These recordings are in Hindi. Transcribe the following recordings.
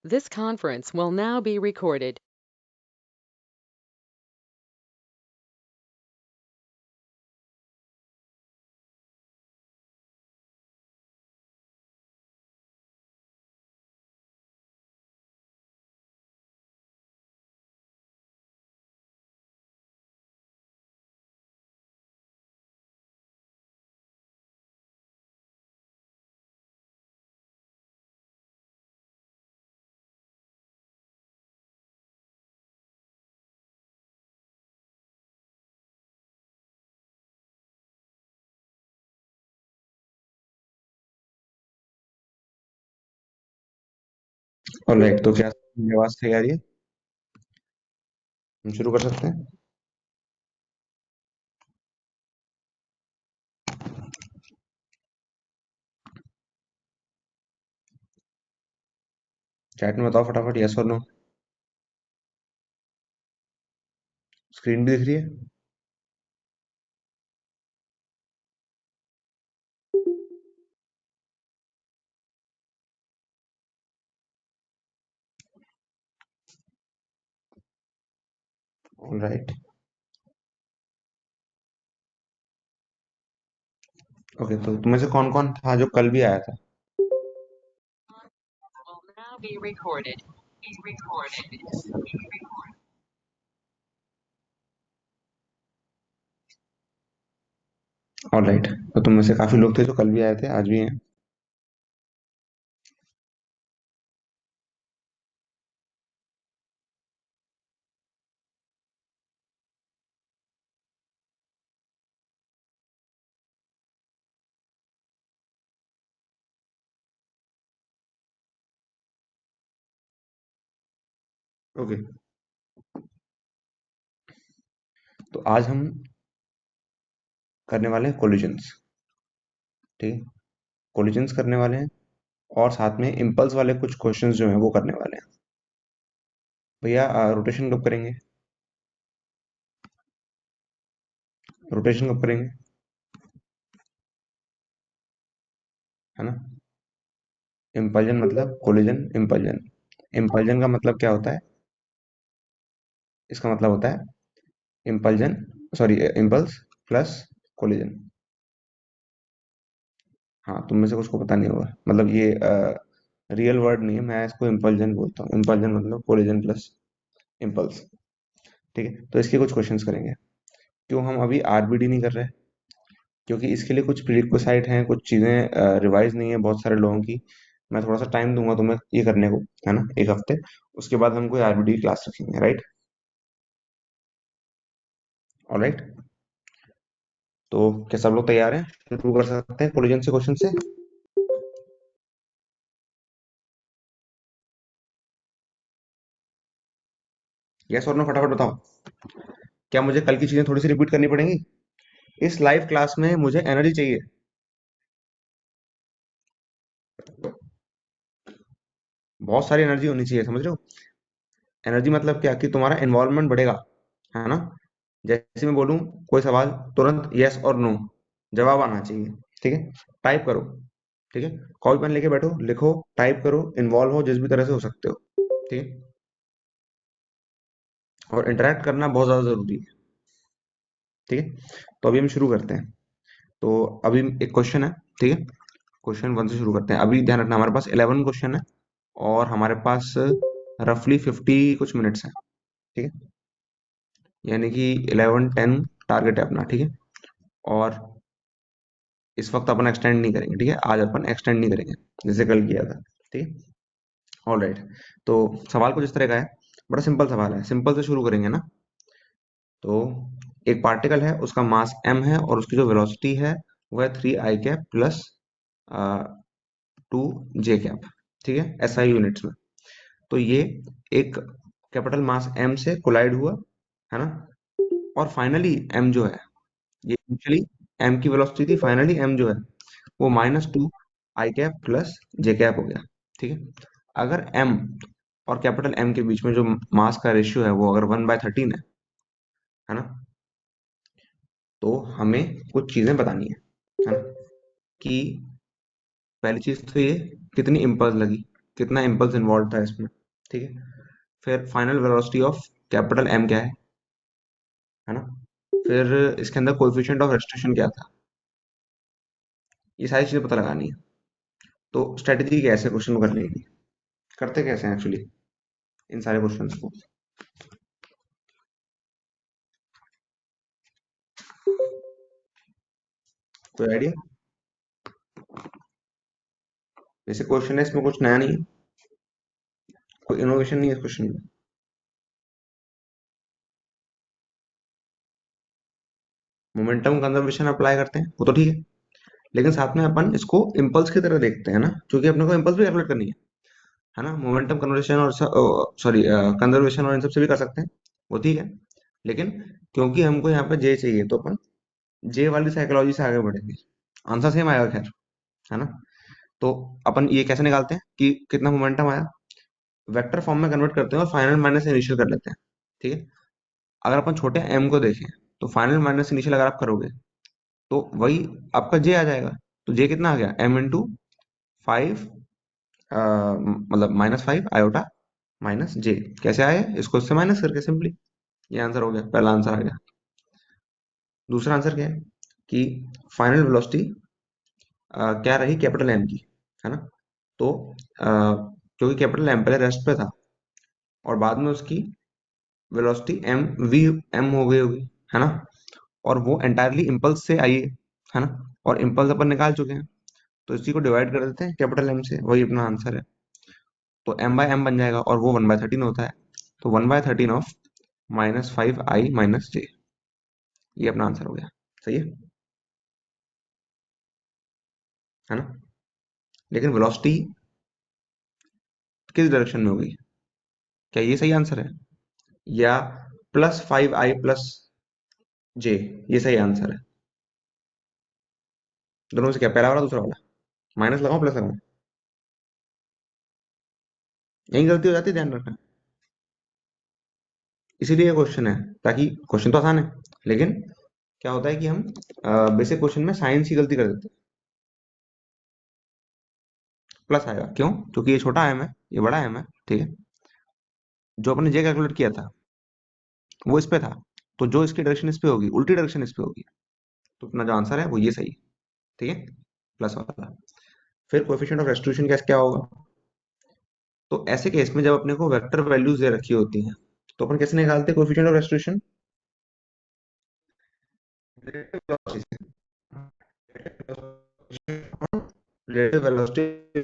This conference will now be recorded. Alright, तो क्या मेरी आवाज सही आ रही है? हम शुरू कर सकते हैं। चैट में बताओ फटाफट, यस और नो। स्क्रीन भी दिख रही है? ऑलराइट, ओके, तो तुम्हें से कौन कौन था जो कल भी आया था? Will now be recorded. Alright, तो तुम में से काफी लोग थे जो कल भी आए थे, आज भी हैं। ओके, तो आज हम करने वाले हैं कोलिजन्स। ठीक है, कोलिजन्स करने वाले हैं और साथ में इम्पल्स वाले कुछ क्वेश्चंस जो हैं वो करने वाले हैं। भैया, रोटेशन कब करेंगे? रोटेशन कब करेंगे? है ना? इम्पल्जन मतलब कोलिजन, इम्पल्जन। इम्पल्जन का मतलब क्या होता है? इसका मतलब होता है इम्पल्जन, सॉरी, इम्पल्स प्लस कोलिजन। हाँ, तुम में से कुछ को पता नहीं होगा, मतलब ये रियल वर्ड नहीं है, मैं इसको इम्पल्जन बोलता हूँ। इम्पल्जन मतलब कोलिजन प्लस इम्पल्स। ठीक है, तो इसके कुछ क्वेश्चंस करेंगे। क्यों हम अभी आरबीडी नहीं कर रहे? क्योंकि इसके लिए कुछ प्रीरिक्विसाइट हैं, कुछ चीज़ें रिवाइज नहीं है बहुत सारे लोगों की। मैं थोड़ा सा टाइम दूंगा तुम्हें ये करने को, है ना, एक हफ्ते। उसके बाद हम कोई आरबीडी की क्लास रखेंगे, राइट? ऑलराइट, तो क्या सब लोग तैयार हैं? शुरू कर सकते हैं कोलिजन से, क्वेश्चन से। यस और नो फटाफट बताओ। क्या मुझे कल की चीजें थोड़ी सी रिपीट करनी पड़ेंगी? इस लाइव क्लास में मुझे एनर्जी चाहिए। बहुत सारी एनर्जी होनी चाहिए, समझ रहे हो? एनर्जी मतलब क्या, कि तुम्हारा इन्वॉल्वमेंट बढ़ेगा, है ना? जैसे मैं बोलूं कोई सवाल, तुरंत यस और नो जवाब आना चाहिए। ठीक है, टाइप करो। ठीक है, कॉपी पेन लेके बैठो, लिखो, टाइप करो, इन्वॉल्व हो जिस भी तरह से हो सकते हो। ठीक है, और इंटरेक्ट करना बहुत ज्यादा जरूरी है। ठीक है, तो अभी हम शुरू करते हैं। तो अभी एक क्वेश्चन है। ठीक है, क्वेश्चन वन से शुरू करते हैं। अभी ध्यान रखना, हमारे पास 11 क्वेश्चन है और हमारे पास रफली 50 कुछ मिनट्स हैं। ठीक है, यानी कि 11-10 टारगेट है अपना। ठीक है, और इस वक्त अपन एक्सटेंड नहीं करेंगे। ठीक है, आज अपन एक्सटेंड नहीं करेंगे जैसे कल किया था। ठीक है, ऑल राइट। तो सवाल कुछ इस तरह का है, बड़ा सिंपल सवाल है, सिंपल से शुरू करेंगे ना। तो एक पार्टिकल है, उसका मास m है और उसकी जो वेलोसिटी है वो है 3 i cap plus 2 j cap. ठीक है, एसआई यूनिट्स में। तो ये एक कैपिटल मास m से कोलाइड हुआ, है ना? और फाइनली m जो है, ये इनिशियली m की वेलोसिटी थी, फाइनली m जो है वो -2 i cap plus j cap हो गया। ठीक है, अगर m और कैपिटल M के बीच में जो मास का रेशियो है वो अगर 1/13 है ना, तो हमें कुछ चीजें बतानी है ना? कि पहली चीज तो ये, कितनी इम्पल्स लगी। कितना इम्पल्स इन्वॉल्व था इसमें, ठीक है। फिर final velocity of capital M क्या है ना। फिर इसके अंदर कोएफिशिएंट ऑफ रेस्ट्रिक्शन क्या था, ये सारी चीजें पता लगानी है। तो स्ट्रेटेजी कैसे क्वेश्चन को करने की, करते कैसे हैं एक्चुअली इन सारे क्वेश्चंस को, कोई आइडिया। जैसे क्वेश्चन है, इसमें कुछ नया नहीं है, कोई इनोवेशन नहीं है इस क्वेश्चन में। मोमेंटम कंजर्वेशन अप्लाई करते हैं वो तो ठीक है, लेकिन साथ में अपन इसको इम्पल्स की तरह देखते हैं ना, क्योंकि अपने को इम्पल्स भी कैलकुलेट करनी है ना। मोमेंटम कंजर्वेशन और सॉरी कंजर्वेशन और इन सब से भी कर सकते हैं, वो ठीक है। लेकिन क्योंकि हमको यहाँ पे जे चाहिए, तो अपन जे वाली साइकोलॉजी से आगे बढ़ेंगे, आंसर सेम आएगा खैर, है ना। तो अपन ये कैसे निकालते हैं कि कितना मोमेंटम आया, वेक्टर फॉर्म में कन्वर्ट करते हैं और फाइनल माइनस इनिशियल कर लेते हैं, ठीक है। अगर अपन छोटे एम को देखें, तो फाइनल माइनस इनिशियल अगर आप करोगे, तो वही आपका जे आ जाएगा। तो जे कितना आ गया, एम इंटू 5, मतलब -5 आयोटा माइनस जे। कैसे आए, इसको इससे माइनस करके सिंपली, ये आंसर हो गया, पहला आंसर आ गया। दूसरा आंसर क्या है कि फाइनल वेलोसिटी क्या रही कैपिटल एम की, है ना। तो क्योंकि कैपिटल एम पहले रेस्ट पे था, और बाद में उसकी वेलोसिटी एम वी एम हो गई होगी, है ना। और वो एंटायरली इम्पल्स से आई है ना। और इम्पल्स अपन निकाल चुके हैं, तो इसी को डिवाइड कर देते हैं कैपिटल एम से, वही अपना आंसर है। तो एम बाय एम बन जाएगा, और वो 1/13 होता है। तो 1/13 ऑफ -5i माइनस जे, ये अपना आंसर हो गया। सही है ना। लेकिन वेलोसिटी किस डायरेक्शन में होगी, क्या ये सही आंसर है, या +5i प्लस जे, ये सही आंसर है। दोनों में से क्या, पहला वाला दूसरा वाला, माइनस लगाओ प्लस लगाओ, यही गलती हो जाती है, ध्यान रखना। इसीलिए क्वेश्चन है, ताकि क्वेश्चन तो आसान है, लेकिन क्या होता है कि हम बेसिक क्वेश्चन में साइंस की गलती कर देते हैं। प्लस आएगा क्यों, क्योंकि ये छोटा एम है, ये बड़ा एम है, ठीक है। जो अपने जे कैलकुलेट किया था वो इस पे था, तो जो इसकी डायरेक्शन इस पे होगी, उल्टी डायरेक्शन इस पे होगी, तो अपना जो आंसर है वो ये सही है, ठीक है, प्लस वाला। फिर कोएफिशिएंट ऑफ रेस्टिट्यूशन कैसे क्या होगा, तो ऐसे केस में जब अपने को वेक्टर वैल्यूज दे रखी होती हैं, तो अपन कैसे निकालते हैं coefficient of restitution, relative velocity,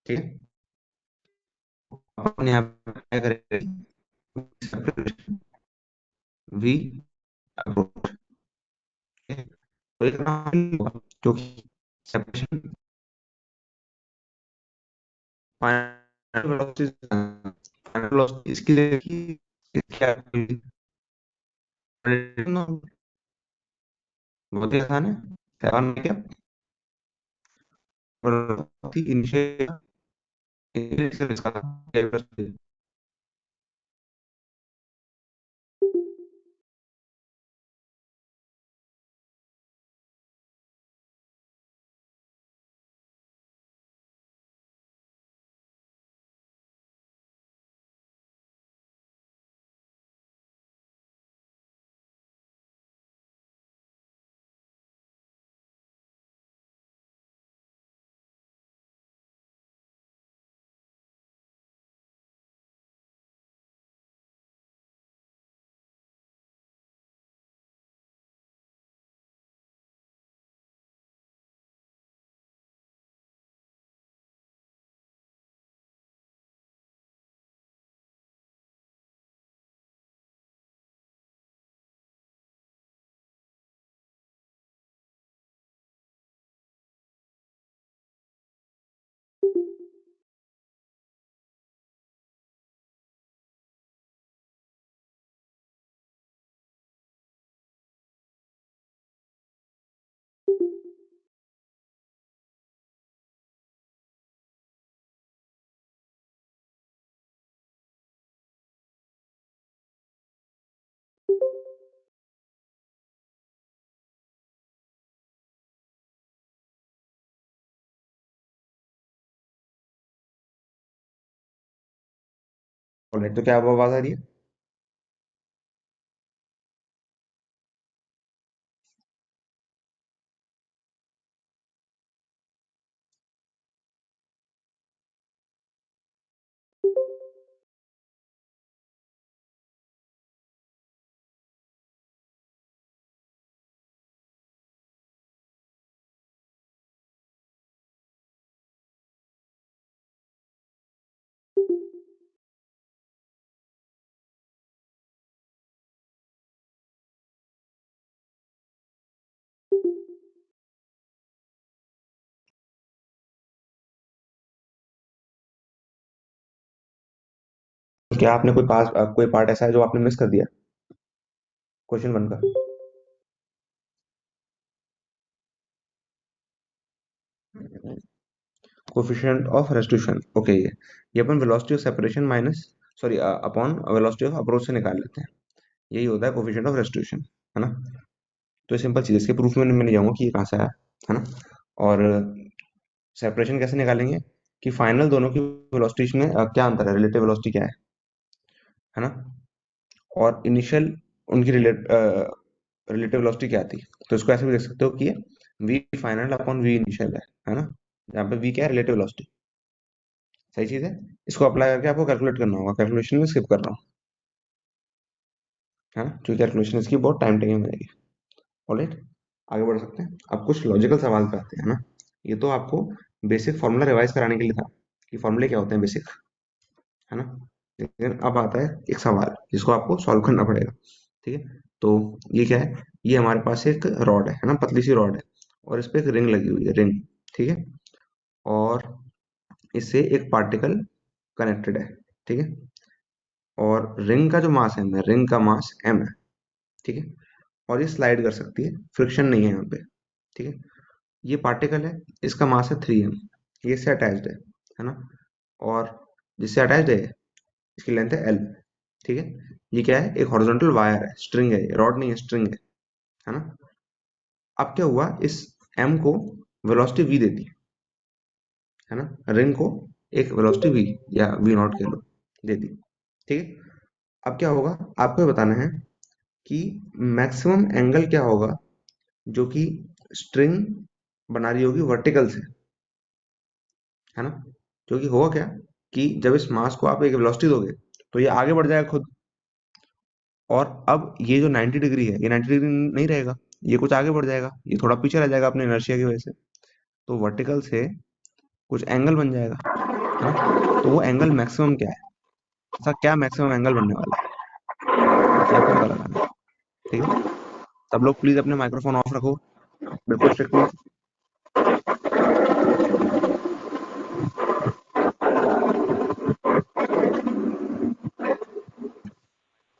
ठीक है। अपन यहाँ पे क्या करेंगे, वी अप्रोच, तो ये कितना होगा? क्योंकि separation final velocity, final velocity इसकी क्या, बहुत ही आसान है, 7 में क्या इनिशियल इसका ऑलराइट, तो क्या अब आवाज आ रही है? क्या आपने कोई पार्ट ऐसा है जो आपने मिस कर दिया क्वेश्चन वन का? कोफिशिएंट ऑफ रेस्टिट्यूशन, ओके, ये अपन velocity of separation minus, sorry, upon velocity of approach से निकाल लेते हैं। यही होता है कोफिशिएंट ऑफ रेस्टिट्यूशन, है ना? तो ये सिंपल चीज है, इसके प्रूफ में मैं नहीं जाऊंगा कि ये कहाँ से आया, है ना? और सेपरेशन कैसे निकालेंगे कि फाइनल दोनों की वेलोसिटीज में क्या अंतर है, रिलेटिव वेलोसिटी क्या है ना? और इनिशियल उनकी रिलेटिव वेलोसिटी क्या थी। तो इसको ऐसे भी देख सकते हो कि V final upon V initial है ना? यहाँ पे वी क्या है, रिलेटिव वेलोसिटी। सही चीज है। इसको अप्लाई करके आपको कैलकुलेट करना होगा, कैलकुलेशन में स्किप कर रहा हूँ, है ना, क्योंकि कैलकुलेशन इसकी बहुत टाइम टेकिंग रहेगी। ऑलराइट, आगे बढ़ सकते हैं। अब कुछ लॉजिकल सवाल पे आते हैं ना। ये तो आपको बेसिक फॉर्मूला रिवाइज कराने के लिए था कि फॉर्मूले क्या होते हैं बेसिक, है ना? लेकिन अब आता है एक सवाल जिसको आपको सॉल्व करना पड़ेगा। ठीक है, तो ये क्या है, ये हमारे पास एक रॉड है ना, पतली सी रॉड है, और इस पे एक रिंग लगी हुई है, रिंग। ठीक है, और इससे एक पार्टिकल कनेक्टेड है। ठीक है, और रिंग का जो मास है, रिंग का मास m है। ठीक है, और ये स्लाइड कर सकती है, फ्रिक्शन नहीं है यहाँ पे। ठीक है, ये पार्टिकल है, इसका मास है 3m, ये इससे अटैच्ड है ना? और जिससे अटैच्ड है इसकी लेंथ है l। ठीक है, ये क्या है, एक हॉरिजॉन्टल वायर है, स्ट्रिंग है, रॉड नहीं है, स्ट्रिंग है ना? अब क्या हुआ, इस m को वेलोसिटी v दे दी, है ना? रिंग को एक वेलोसिटी v या v नॉट कह लो, दे दी। ठीक है, अब क्या होगा, आपको ये बताना है कि मैक्सिमम एंगल क्या होगा जो कि स्ट्रिंग बना रही होगी वर्टिकल से, है ना? जो कि होगा क्या कि जब इस मास को आप एक वेलोसिटी दोगे तो ये आगे बढ़ जाएगा खुद, और अब ये जो 90 डिग्री है, ये 90 डिग्री नहीं रहेगा, ये कुछ आगे बढ़ जाएगा, ये थोड़ा पीछे रह जाएगा अपने इनर्शिया की वजह से। तो वर्टिकल से कुछ एंगल बन जाएगा, है ना? तो वो एंगल मैक्सिमम क्या है, ऐसा क्या मैक्सिमम एंगल बनने वाला है, ये आपको पता लगाना है। ठीक है, सब लोग प्लीज अपने माइक्रोफोन ऑफ रखो, बिल्कुल स्ट्रिक्टली।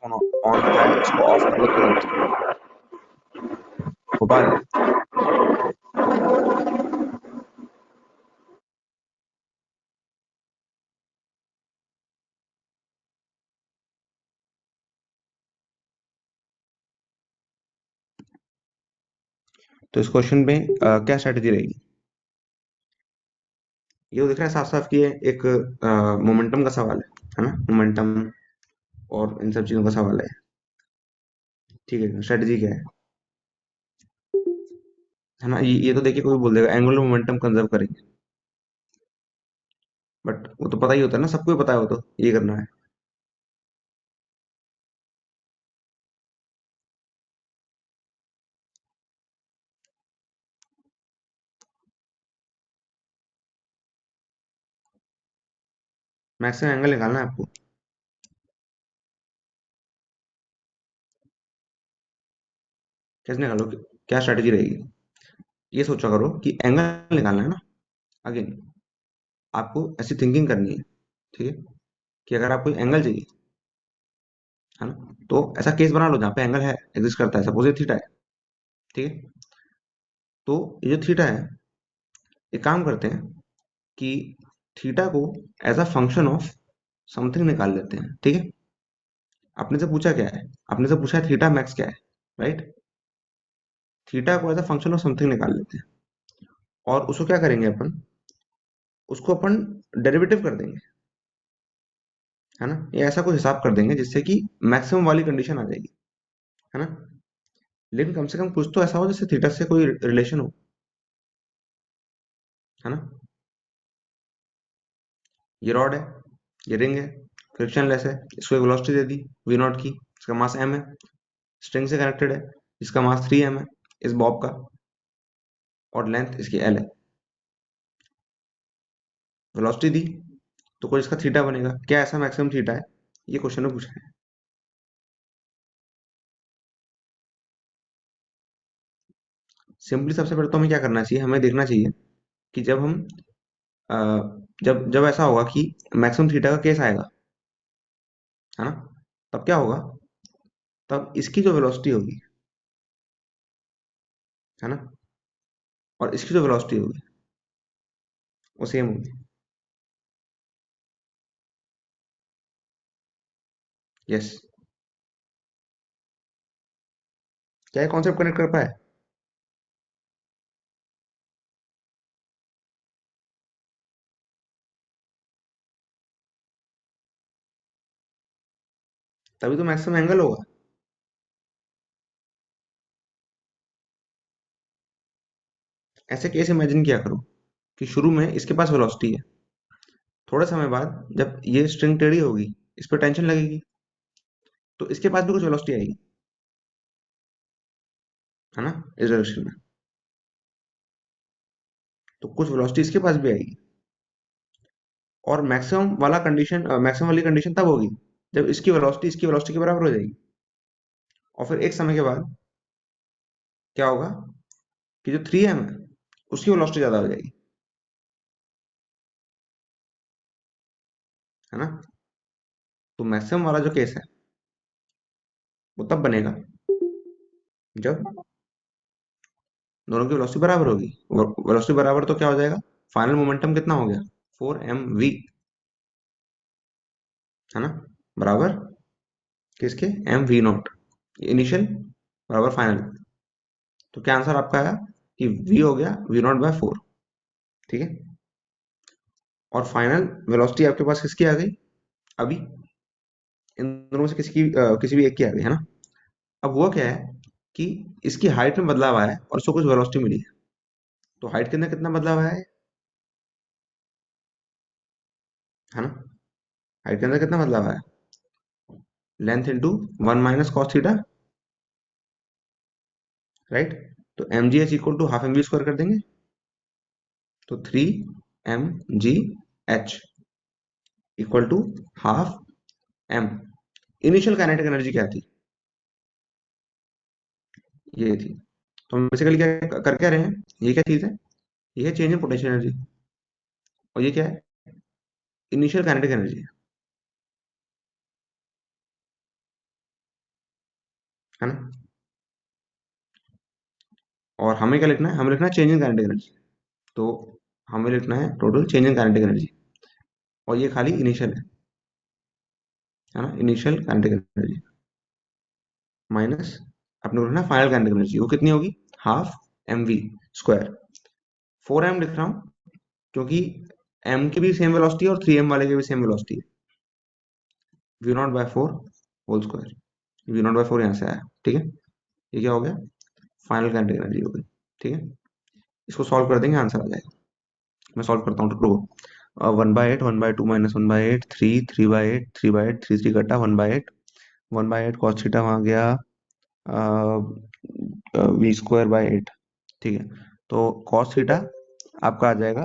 ऑन ऑन रखा है, इसको ऑफ कर लो तुरंत। गोपाल, तो इस क्वेश्चन में क्या स्ट्रेटेजी रहेगी? ये तो दिख रहा है साफ साफ कि ये एक मोमेंटम का सवाल है ना? मोमेंटम और इन सब चीजों का सवाल है। ठीक है, स्ट्रेटेजी क्या है ना? ये तो देखिए, कोई बोल देगा एंगुलर मोमेंटम कंजर्व करेंगे, बट वो तो पता ही होता है ना, सबको ही पता है, वो तो ये करना है। मैक्सिमम एंगल निकालना है आपको। कैसे निकालोगे, क्या स्ट्रेटेजी रहेगी? ये सोचा करो कि एंगल निकालना है ना। अगेन, आपको ऐसी थिंकिंग करनी है, ठीक है, कि अगर आपको एंगल चाहिए, है ना, तो ऐसा केस बना लो जहाँ पे एंगल है, एग्जिस्ट करता है, सपोज ये थीटा है। ठीक है, तो ये जो थीटा है, एक काम करते हैं कि थीटा को as a function of something निकाल लेते हैं। ठीक है, आपने से पूछा क्या है, आपने से पूछा है थीटा मैक्स क्या है, राइट? थीटा को as a function of something निकाल लेते हैं, और उसको क्या करेंगे अपन, उसको अपन डेरिवेटिव कर देंगे, है ना, ये ऐसा कुछ हिसाब कर देंगे जिससे कि मैक्सिमम वाली कंडीशन आ जाएगी, है ना। लेकिन कम से कम कुछ तो ऐसा हो जिससे थीटा से कोई रिलेशन हो, है ना। ये रॉड है, ये रिंग है, फ्रिक्शनलेस है, इसको एक वेलोसिटी दे दी वी नॉट की, इसका मास m है, स्ट्रिंग से कनेक्टेड है, इसका मास 3m है इस बॉब का, और लेंथ इसकी l है। वेलोसिटी दी तो कोई इसका थीटा बनेगा, क्या ऐसा मैक्सिमम थीटा है, ये क्वेश्चन में पूछा है। सिंपली सबसे पहले तो हमें क्या करना चाहिए, हमें देखना चाहिए कि जब हम अ, जब जब ऐसा होगा कि मैक्सिमम थीटा का केस आएगा, है ना, तब क्या होगा, तब इसकी जो वेलोसिटी होगी, है ना, और इसकी जो वेलोसिटी होगी वो सेम होगी। यस। क्या ये कॉन्सेप्ट कनेक्ट कर पाए? तभी तो मैक्सिमम एंगल होगा। ऐसे केस इमेजिन किया करो कि शुरू में इसके पास वेलोसिटी है, थोड़े समय बाद जब ये स्ट्रिंग टेढ़ी होगी, इस पर टेंशन लगेगी, तो इसके पास भी कुछ वेलोसिटी आएगी, है ना, इस डायरेक्शन में। तो कुछ वेलोसिटी इसके पास भी आएगी, और मैक्सिमम वाली कंडीशन तब होगी जब इसकी वेलोसिटी के बराबर हो जाएगी। और फिर एक समय के बाद क्या होगा कि जो 3m है उसकी वेलोसिटी ज्यादा हो जाएगी, है ना। तो मैक्सिमम वाला जो केस है वो तब बनेगा जब दोनों की वेलोसिटी बराबर होगी। वेलोसिटी बराबर तो क्या हो जाएगा, फाइनल मोमेंटम कितना हो गया, 4mv, है ना, बराबर किसके, एम वी नॉट, इनिशियल बराबर फाइनल। तो क्या आंसर आपका आया कि v हो गया v नॉट बाय 4, ठीक है। और फाइनल वेलोसिटी आपके पास किसकी आ गई, अभी इन दोनों में से किसी भी एक की आ गई, है ना। अब हुआ क्या है कि इसकी हाइट में बदलाव आया है और उसको कुछ वेलोसिटी मिली है। तो हाइट के अंदर कितना बदलाव आया है ना, हाइट के अंदर कितना बदलाव आया, length into 1 - cos theta, right. तो M G H equal to half M V square कर देंगे, तो 3 mg h equal to half m। Initial kinetic energy क्या थी, ये थी। तो हम बेसिकली क्या कर क्या रहे हैं, ये क्या चीज है, ये है चेंज इन पोटेंशियल एनर्जी, और ये क्या है, इनिशियल काइनेटिक एनर्जी, है ना। और हमें क्या लिखना है, हमें लिखना है चेंज इन काइनेटिक एनर्जी। तो हमें लिखना है total change in kinetic energy, और ये खाली इनिशियल है ना, इनिशियल काइनेटिक एनर्जी माइनस अपने को लिखना है फाइनल काइनेटिक एनर्जी, वो कितनी होगी, half M V square. 4m लिख रहा हूँ क्योंकि m की भी सेम वेलोसिटी है और 3m वाले की भी सेम वेलोसिटी है, v naught by 4 whole square, v naught by 4 यहाँ से आया, ठीक है। ये क्या हो गया, फाइनल काइनेटिक एनर्जी हो गई, ठीक है। इसको सॉल्व कर देंगे, आंसर आ जाएगा। मैं सॉल्व करता हूँ, रुको। 1/8, 1/2 - 1/8, 3 3/8, 3/8, 3 3 कटा, 1/8, 1/8 cos थीटा वहाँ गया v²/8, ठीक है। तो cos थीटा आपका आ जाएगा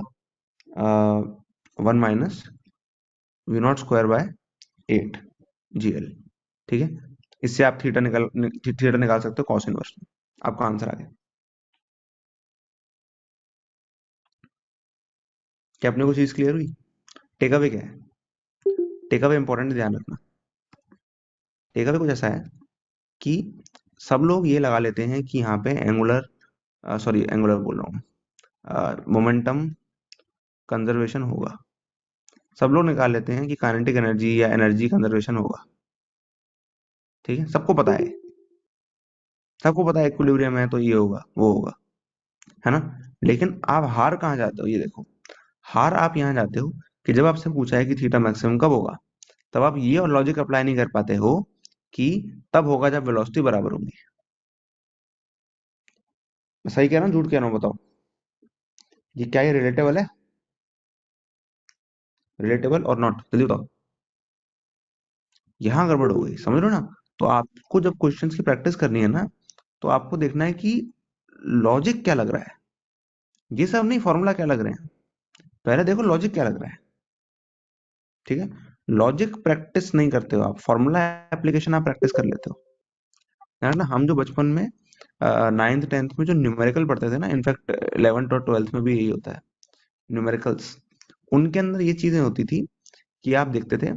1 - v0²/8 gl, ठीक है। इससे आप थीटा निकाल सकते हो कॉस इनवर्स में, आपका आंसर आ गया। क्या अपने को चीज क्लियर हुई, टेक अवे क्या है, टेक अवे इंपॉर्टेंट, ध्यान रखना। टेक अवे कुछ ऐसा है कि सब लोग ये लगा लेते हैं कि यहाँ पे एंगुलर बोल रहा हूँ, मोमेंटम कंजर्वेशन होगा। सब लोग निकाल लेते हैं कि काइनेटिक एनर्जी या एनर्जी कंजर्वेशन होगा, ठीक है, सबको पता है इक्विलिब्रियम है तो ये होगा वो होगा, है ना। लेकिन आप हार कहाँ जाते हो, ये देखो, हार आप यहाँ जाते हो कि जब आपसे पूछा है कि थीटा मैक्सिमम कब होगा, तब आप ये और लॉजिक अप्लाई नहीं कर पाते हो कि तब होगा जब वेलोसिटी बराबर होगी। मैं सही कह रहा हूँ झूठ कह रहा हूँ बताओ? ये क्या, ये रिलेटेबल है? रिलेटेबल और नॉट, जल्दी बताओ। यहाँ गड़बड़ हो गई, समझ रहे हो ना? तो आपको जब क्वेश्चंस की प्रैक्टिस करनी है ना, तो आपको देखना है कि लॉजिक क्या लग रहा है। ये सब नहीं फॉर्मूला क्या लग रहे हैं, पहले देखो लॉजिक क्या लग रहा है। ठीक है, लॉजिक प्रैक्टिस नहीं करते हो आप, फॉर्मूला एप्लीकेशन आप प्रैक्टिस कर लेते हो। यार ना, हम जो बचपन में नाइन्थ टेंथ में जो न्यूमेरिकल पढ़ते थे ना, इनफैक्ट 11th और 12th में भी यही होता है, न्यूमेरिकल्स, उनके अंदर ये चीजें होती थी कि आप देखते थे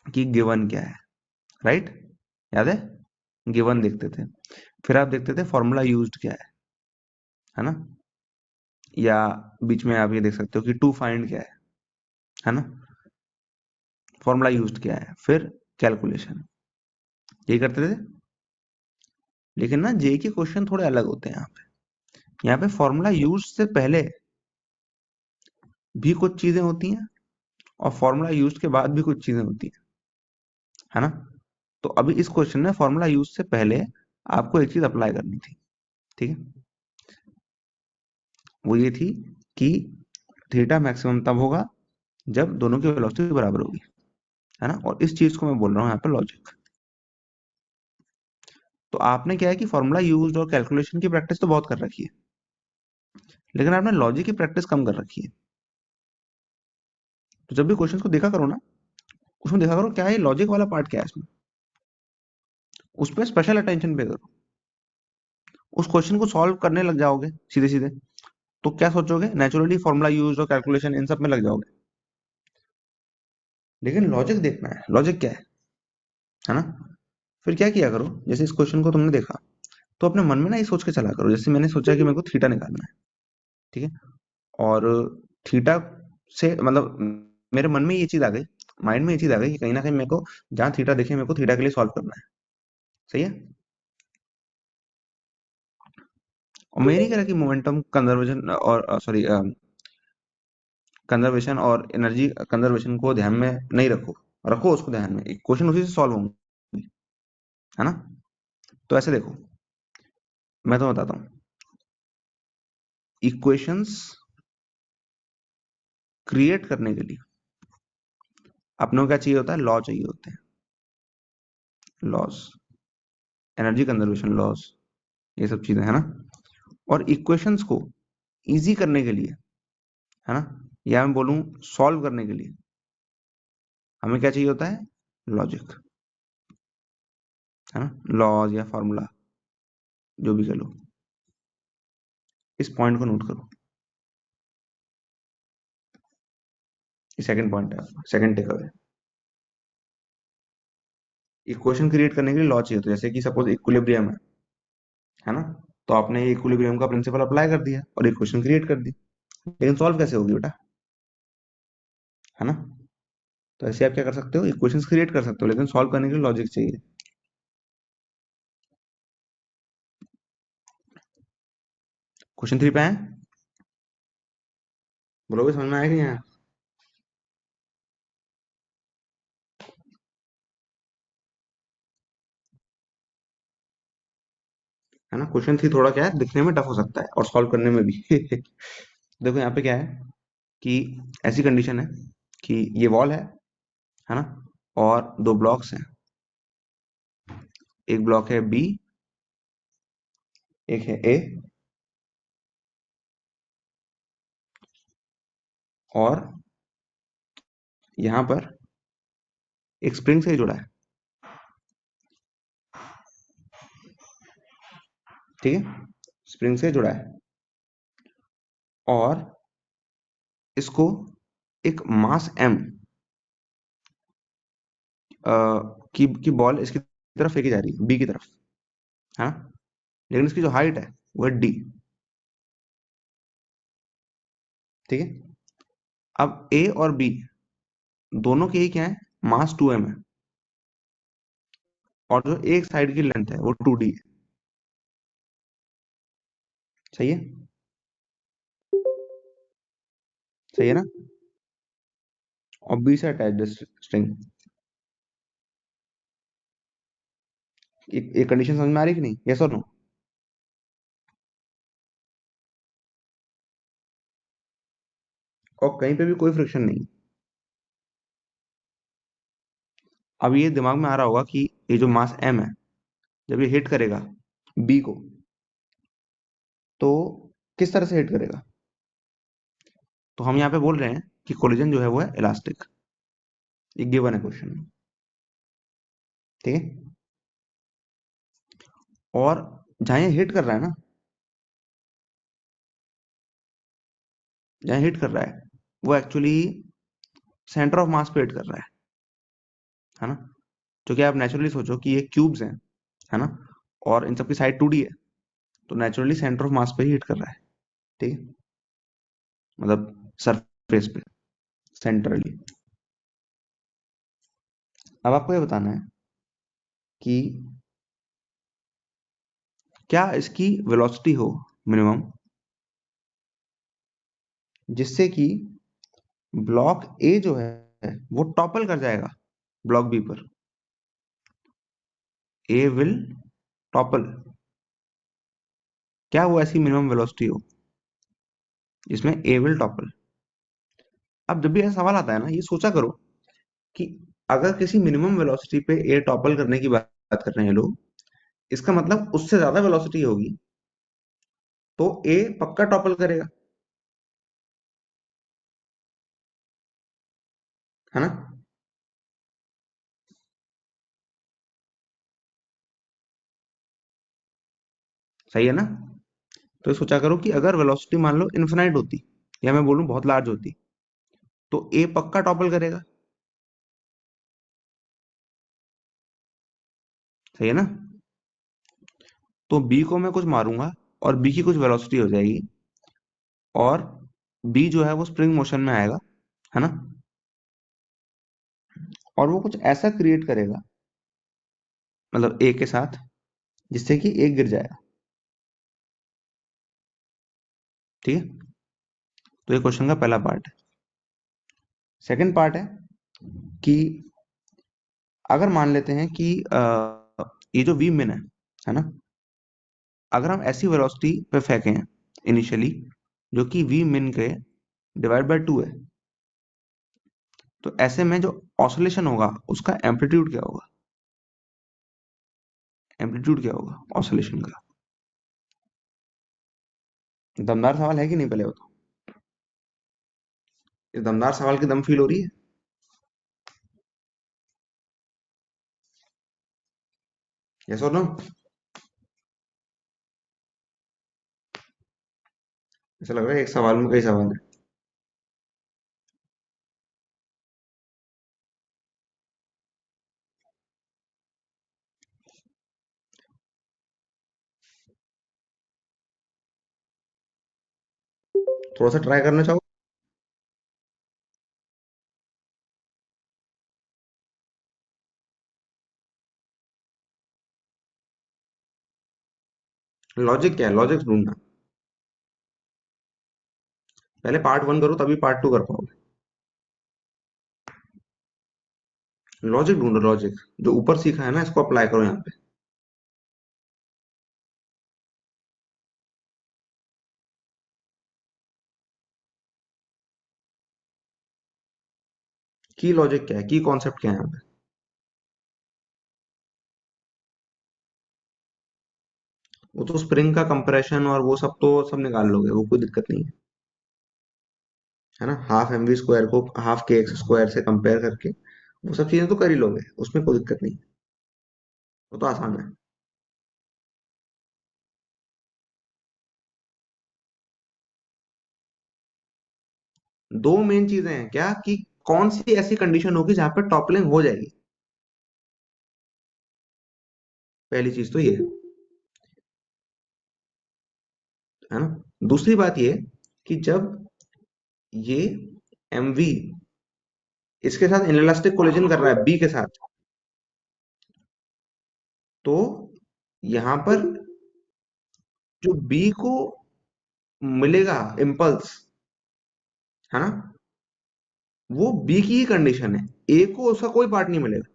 कि गिवन क्या है, राइट? याद है? गिवन देखते थे, फिर आप देखते थे फॉर्मूला यूज्ड क्या है ना? या बीच में आप ये देख सकते हो कि टू फाइंड क्या है ना? फॉर्मूला यूज्ड क्या है, फिर कैलकुलेशन, ये करते थे। लेकिन ना जे के क्वेश्चन थोड़े अलग होते हैं यहाँ पे। यहाँ पे फॉर्मूला यूज से पहले भी कुछ चीजें होती हैं और फॉर्मूला यूज के बाद भी कुछ चीजें होती हैं, है ना? तो अभी इस क्वेश्चन में फॉर्मूला यूज से पहले आपको एक चीज अप्लाई करनी थी, ठीक है? वो ये थी कि थीटा मैक्सिमम तब होगा जब दोनों की वेलोसिटी बराबर होगी, है ना? और इस चीज को मैं बोल रहा हूँ यहाँ पे लॉजिक। तो आपने क्या है कि फॉर्मूला यूज और कैलकुलेशन की प्रैक्टिस तो बहुत कर रखी है, लेकिन आपने लॉजिक की प्रैक्टिस कम कर रखी है। तो जब भी क्वेश्चन को देखा करो ना, उसमें देखा करो क्या है लॉजिक वाला पार्ट, क्या है इसमें, उस पर स्पेशल अटेंशन पे करो। उस क्वेश्चन को सॉल्व करने लग जाओगे सीधे सीधे, तो क्या सोचोगे, नेचुरली फॉर्मूला यूज और कैलकुलेशन इन सब में लग जाओगे। लेकिन लॉजिक देखना है, लॉजिक क्या है ना? फिर क्या किया करो, जैसे इस क्वेश्चन को तुमने देखा, तो अपने मन में ना ये सोच के चला करो, जैसे मैंने सोचा कि मेरे को थीटा निकालना है, ठीक है? और थीटा से मतलब मेरे मन में ये चीज आ गई, माइंड में ये चीज आ गई कि कहीं ना कहीं मेरे को जहाँ थीटा दिखे मेरे को थीटा के लिए सॉल्व करना है। सही है? और मैं ये नहीं कह रहा कि मोमेंटम कंजर्वेशन और सॉरी कंजर्वेशन और एनर्जी कंजर्वेशन को ध्यान में नहीं रखो, रखो उसको ध्यान में, क्वेश्चन उसी से सॉल्व होंगे, है ना? तो ऐसे देखो, मैं तो बताता हूँ, इक्वेशंस क्रिएट करने के लिए अपनों को क्या चाहिए होता है, लॉ चाहिए होते हैं, लॉस, एनर्जी कंजर्वेशन लॉस, ये सब चीजें, है ना? और इक्वेशंस को इजी करने के लिए, है ना, या मैं बोलूं सॉल्व करने के लिए, हमें क्या चाहिए होता है, लॉजिक, है ना? लॉज या फॉर्मूला, जो भी कह लो। इस पॉइंट को नोट करो, ये सेकंड पॉइंट है, second take away. Equation create करने के लिए लॉ चाहिए, तो जैसे कि सपोज इक्विलिब्रियम है ना? तो आपने ये इक्विलिब्रियम का प्रिंसिपल अप्लाई कर दिया और इक्वेशन क्रिएट कर दी, लेकिन सॉल्व कैसे होगी बेटा, है ना? तो ऐसे आप क्या कर सकते हो, इक्वेशंस क्रिएट कर सकते हो, लेकिन सॉल्व करने के लिए लॉजिक चाहिए। क्वेश्चन 3 पे है, बोलोगे समझ में आया कि नहीं आया? है ना? क्वेश्चन 3 थोड़ा क्या है, दिखने में टफ हो सकता है और सॉल्व करने में भी देखो यहाँ पे क्या है कि ऐसी कंडीशन है कि ये वॉल है ना? और दो ब्लॉक्स हैं, एक ब्लॉक है बी, एक है ए, और यहाँ पर एक स्प्रिंग से ही जुड़ा है, ठीक है? स्प्रिंग से जुड़ा है, और इसको एक मास एम की बॉल इसकी तरफ फेंकी जा रही है, बी की तरफ, है ना? लेकिन इसकी जो हाइट है वो है डी, ठीक है? अब ए और बी दोनों के ही क्या है, मास 2m है, और जो एक साइड की लेंथ है वो 2d है। सही है? सही है ना? और बी से अटैच स्ट्रिंग, एक कंडीशन समझ में आ रही कि नहीं? यस और नो? और कहीं पे भी कोई फ्रिक्शन नहीं। अब ये दिमाग में आ रहा होगा कि ये जो मास m है, जब ये हिट करेगा b को, तो किस तरह से हिट करेगा? तो हम यहाँ पे बोल रहे हैं कि कोलिजन जो है वो है इलास्टिक। ये गिवन है क्वेश्चन में। ठीक है। और जहां ये हिट कर रहा है ना, जहां हिट कर रहा है वो एक्चुअली सेंटर ऑफ मास पे हिट कर रहा है ना? क्योंकि आप नेचुरली सोचो कि ये क्यूब्स हैं, है ना? और इन सबकी साइड 2D है, तो नेचुरली सेंटर ऑफ मास पे ही हिट कर रहा है। ठीक है, मतलब सरफेस पे, सेंट्रली। अब आपको ये बताना है कि क्या इसकी वेलोसिटी हो मिनिमम, जिससे कि ब्लॉक ए जो है वो टॉपल कर जाएगा ब्लॉक बी पर। ए विल टॉपल। क्या वो ऐसी मिनिमम वेलोसिटी हो जिसमें ए विल टॉपल? अब जब भी ऐसा सवाल आता है ना, ये सोचा करो कि अगर किसी मिनिमम वेलोसिटी पे ए टॉपल करने की बात कर रहे हैं लोग, इसका मतलब उससे ज्यादा वेलोसिटी होगी तो ए पक्का टॉपल करेगा, है ना? सही है ना? तो ये सोचा करो कि अगर वेलोसिटी मान लो इन्फिनाइट होती, या मैं बोलूं बहुत लार्ज होती, तो ए पक्का टॉपल करेगा। सही है ना? तो बी को मैं कुछ मारूंगा और बी की कुछ वेलोसिटी हो जाएगी, और बी जो है वो स्प्रिंग मोशन में आएगा, है ना? और वो कुछ ऐसा क्रिएट करेगा, मतलब ए के साथ, जिससे कि ए गिर जाएगा। ठीक है। तो ये क्वेश्चन का पहला पार्ट है। सेकंड पार्ट है कि अगर मान लेते हैं कि ये जो वी मिन है ना, अगर हम ऐसी वेलोसिटी पे फेंकें इनिशियली जो कि वी मिन के डिवाइड बाय 2 है, तो ऐसे में जो ऑसिलेशन होगा उसका एम्पलीट्यूड क्या होगा? एम्पलीट्यूड क्या होगा ऑसिलेशन का? दमदार सवाल है कि नहीं, पहले बताओ। इस दमदार सवाल की दम फील हो रही है? यस और नो? ऐसा लग रहा है एक सवाल में कई सवाल है। थोड़ा सा ट्राई करना चाहो? लॉजिक क्या है? लॉजिक ढूंढना। पहले पार्ट 1 करो तभी पार्ट 2 कर पाओगे। लॉजिक ढूंढो, लॉजिक। जो ऊपर सीखा है ना, इसको अप्लाई करो यहाँ पे। की लॉजिक क्या है, की कॉन्सेप्ट क्या है यहाँ पे? वो तो स्प्रिंग का कंप्रेशन और वो सब तो सब निकाल लोगे, वो कोई दिक्कत नहीं है ना? हाफ एम वी स्क्वायर को हाफ के एक्स स्क्वायर से कंपेयर करके वो सब चीजें तो कर ही लोगे, उसमें कोई दिक्कत नहीं। वो तो आसान है। दो मेन चीजें हैं क्या, कि कौन सी ऐसी कंडीशन होगी जहां पर टॉपलिंग हो जाएगी। पहली चीज तो ये है ना? दूसरी बात ये कि जब ये एम वी इसके साथ इनइलास्टिक कोलिजन कर रहा है बी के साथ, तो यहां पर जो बी को मिलेगा इम्पल्स, है ना, वो बी की ही कंडीशन है। ए को उसका कोई पार्ट नहीं मिलेगा।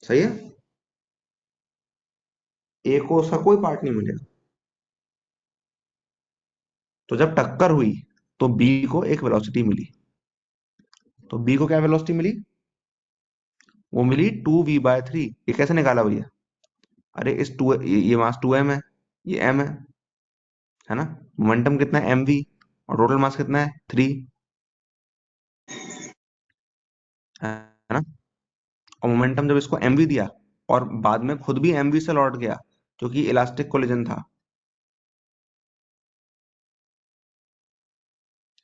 सही है। ए को उसका कोई पार्ट नहीं मिलेगा। तो जब टक्कर हुई तो बी को एक वेलोसिटी मिली। तो बी को क्या वेलोसिटी मिली? वो मिली 2v/3। ये कैसे निकाला भैया? अरे इस टू ये मास 2m है, ये m है ना। मोमेंटम कितना है? mv। और टोटल मास कितना है? 3, है ना। और मोमेंटम जब इसको mv दिया और बाद में खुद भी mv से लौट गया क्योंकि इलास्टिक कोलिजन था,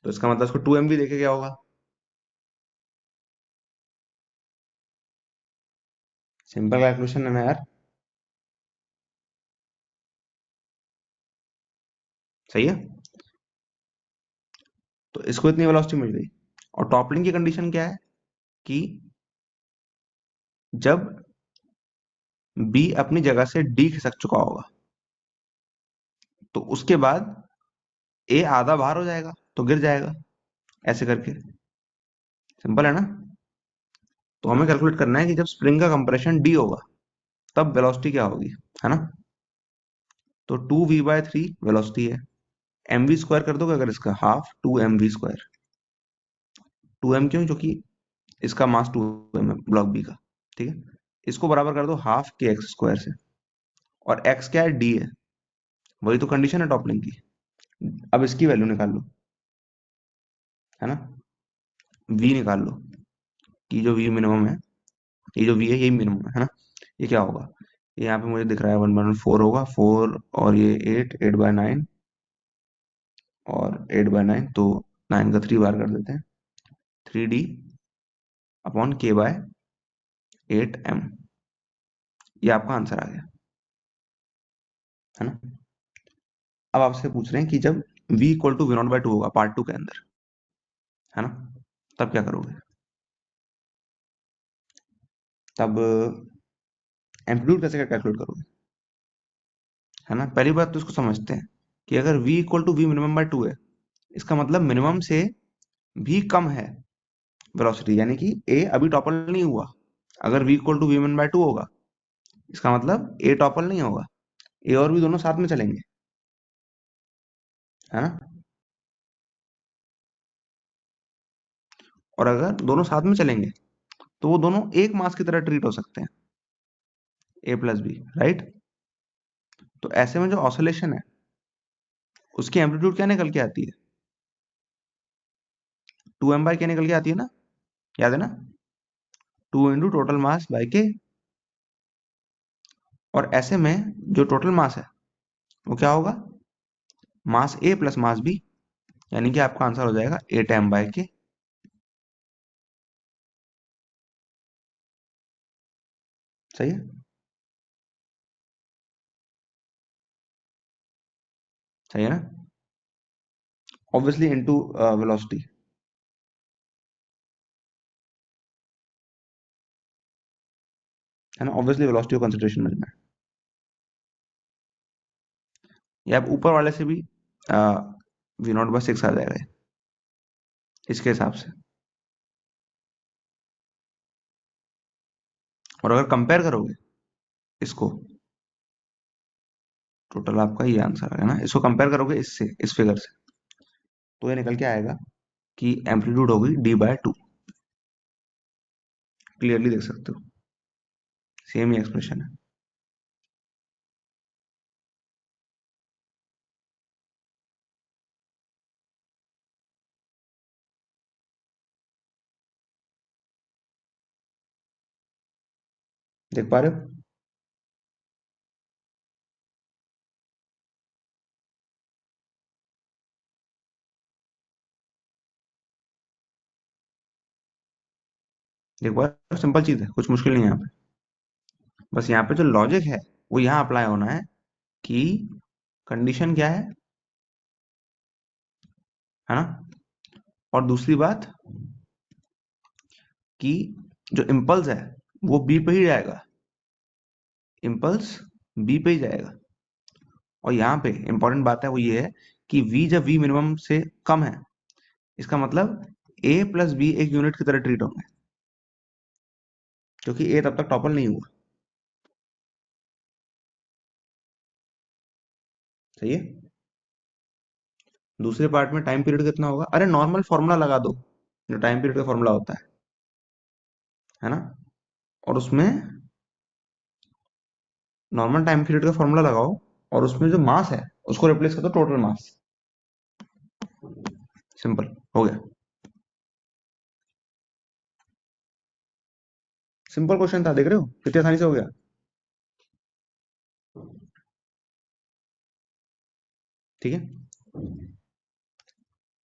तो इसका मतलब इसको 2mv देके क्या होगा? सिंपल कैलकुलेशन है ना यार। सही है। तो इसको इतनी वेलोसिटी मिल गई। और टॉपलिंग की कंडीशन क्या है? कि जब बी अपनी जगह से डी खिसक चुका होगा तो उसके बाद ए आधा बाहर हो जाएगा तो गिर जाएगा, ऐसे करके। सिंपल है ना। तो हमें कैलकुलेट करना है कि जब स्प्रिंग का कंप्रेशन डी होगा तब वेलोसिटी क्या होगी, है ना। तो 2v/3 वेलोसिटी है। mv स्क्वायर कर दोगे अगर इसका हाफ, 2mv स्क्वायर। 2m क्यों? क्योंकि इसका मास 2m है ब्लॉक बी का। ठीक है। इसको बराबर कर दो हाफ के एक्स स्क्वायर से। और x क्या है? डी है। वही तो कंडीशन है टॉपलिंग की। अब इसकी वैल्यू निकाल लो, है ना। v निकाल लो कि जो v मिनिमम है, ये जो v है यही मिनिमम है ना। ये क्या होगा? ये यहाँ पे मुझे दिख रहा है 1/4 होगा, 4 और ये 8 8/9 और 8/9, तो 9 का 3 बार कर देते हैं। 3d/k/8m। ये आपका आंसर आ गया, है ना। अब आपसे पूछ रहे हैं कि जब v इक्वल टू v0/2 होगा पार्ट 2 के अंदर, है ना, तब क्या करोगे? तब एम्पलीट्यूड कैसे कैलकुलेट करोगे, है ना। पहली बात तो इसको समझते हैं कि अगर v equal to v min/2 है, इसका मतलब मिनिमम से भी कम है वेलोसिटी, यानी कि a अभी टॉपल नहीं हुआ। अगर v equal to v min/2 होगा, इसका मतलब a टॉपल नहीं होगा, a और v दोनों साथ में चलेंगे, है ना। और अगर दोनों साथ में चलेंगे तो वो दोनों एक मास की तरह ट्रीट हो सकते हैं, a+b, राइट। तो ऐसे में जो ऑसिलेशन है उसकी एम्पलीट्यूड क्या निकल के आती है? 2m/k निकल के आती है ना, याद है ना। 2 इंटू टोटल मास बाय के। और ऐसे में जो टोटल मास है वो क्या होगा? मास ए प्लस मास बी, यानी कि आपका आंसर हो जाएगा 8m/k। सही है। सही है ना। ऑब्वियसली इनटू वेलोसिटी, है ना। ऑब्वियसली वेलोसिटी को कंसिडरेशन में लेना है। ये आप ऊपर वाले से भी v0/6 आ जाएगा ये, इसके हिसाब से। और अगर कंपेयर करोगे इसको, टोटल आपका ये आंसर है ना, इसको कंपेयर करोगे इससे, इस फिगर से, तो ये निकल के आएगा कि एम्पलीट्यूड होगी d/2। क्लियरली देख सकते हो, सेम ही एक्सप्रेशन है। देख पा रहे हो? देख पा रहे हो? सिंपल चीज है, कुछ मुश्किल नहीं है यहाँ पे। बस यहाँ पे जो लॉजिक है वो यहाँ अप्लाई होना है कि कंडीशन क्या है ना। और दूसरी बात कि जो इम्पल्स है वो बी पे ही जाएगा, इम्पल्स बी पे ही जाएगा। और यहाँ पे इंपॉर्टेंट बात है वो ये है कि v जब v मिनिमम से कम है, इसका मतलब a प्लस बी एक यूनिट की तरह ट्रीट होंगे, क्योंकि a तब तक टॉपल नहीं हुआ। सही है। दूसरे पार्ट में टाइम पीरियड कितना होगा, अरे नॉर्मल फॉर्मूला लगा दो जो टाइम पीरियड का फॉर्मूला होता है ना, और उसमें नॉर्मल टाइम पीरियड का फॉर्मूला लगाओ, और उसमें जो मास है उसको रिप्लेस कर दो टोटल मास। सिंपल हो गया। सिंपल क्वेश्चन था, देख रहे हो कितनी आसानी से हो गया। ठीक है।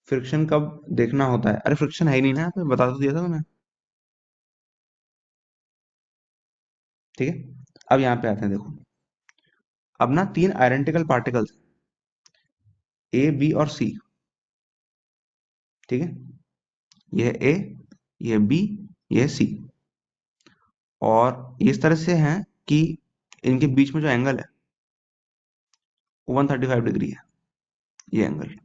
फ्रिक्शन कब देखना होता है, अरे फ्रिक्शन है ही नहीं ना यहाँ पे, बता तो दिया था मैंने। ठीक है। अब यहाँ पे आते हैं, देखो अब ना तीन आइडेंटिकल पार्टिकल्स, ए बी और सी। ठीक है। यह ए, यह बी, यह सी। और ये इस तरह से हैं कि इनके बीच में जो एंगल है वो 135 डिग्री है, ये एंगल।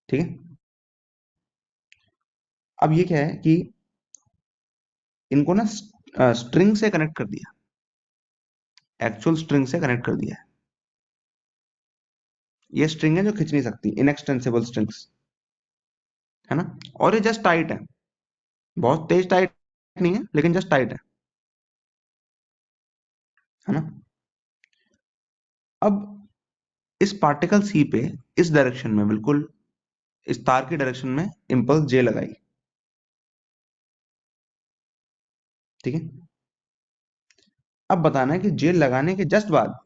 ठीक है। अब ये क्या है कि इनको ना स्ट्रिंग से कनेक्ट कर दिया, एक्चुअल स्ट्रिंग से कनेक्ट कर दिया है। ये स्ट्रिंग है जो खींच नहीं सकती, इनएक्सटेंसिबल स्ट्रिंग्स, है ना। और ये जस्ट टाइट है, बहुत तेज टाइट नहीं है लेकिन जस्ट टाइट है ना। अब इस पार्टिकल सी पे इस डायरेक्शन में, बिल्कुल इस तार की डायरेक्शन में इंपल्स जे लगाई। ठीक है। अब बताना है कि जे लगाने के जस्ट बाद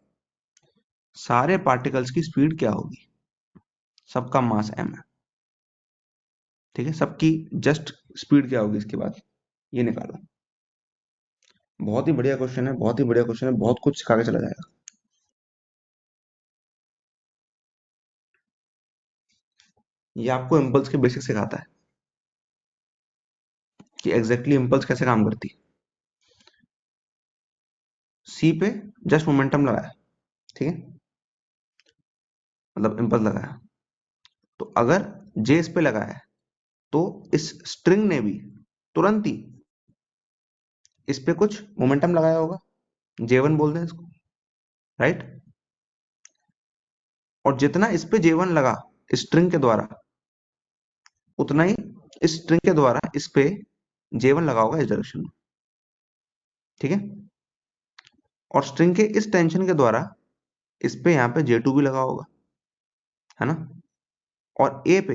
सारे पार्टिकल्स की स्पीड क्या होगी। सबका मास m है। ठीक है। सबकी जस्ट स्पीड क्या होगी इसके बाद, ये निकालो। बहुत ही बढ़िया क्वेश्चन है, बहुत ही बढ़िया क्वेश्चन है, बहुत कुछ सिखा के चला जाएगा। ये आपको इम्पल्स के बेसिक सिखाता है कि एग्जैक्टली इम्पल्स कैसे काम करती है। सी पे जस्ट मोमेंटम लगाया, ठीक है, मतलब इम्पल्स लगाया। तो अगर जे इस पे लगाया है तो इस स्ट्रिंग ने भी तुरंत ही इस पे कुछ मोमेंटम लगाया होगा, J1 बोल दें इसको, राइट। और जितना इस पे J1 लगा स्ट्रिंग के द्वारा, उतना ही इस स्ट्रिंग के द्वारा इस पे J1 लगा होगा इस डायरेक्शन में। ठीक है। और स्ट्रिंग के इस टेंशन के द्वारा इस पे यहाँ पे J2 भी लगा होगा, है ना। और ए पे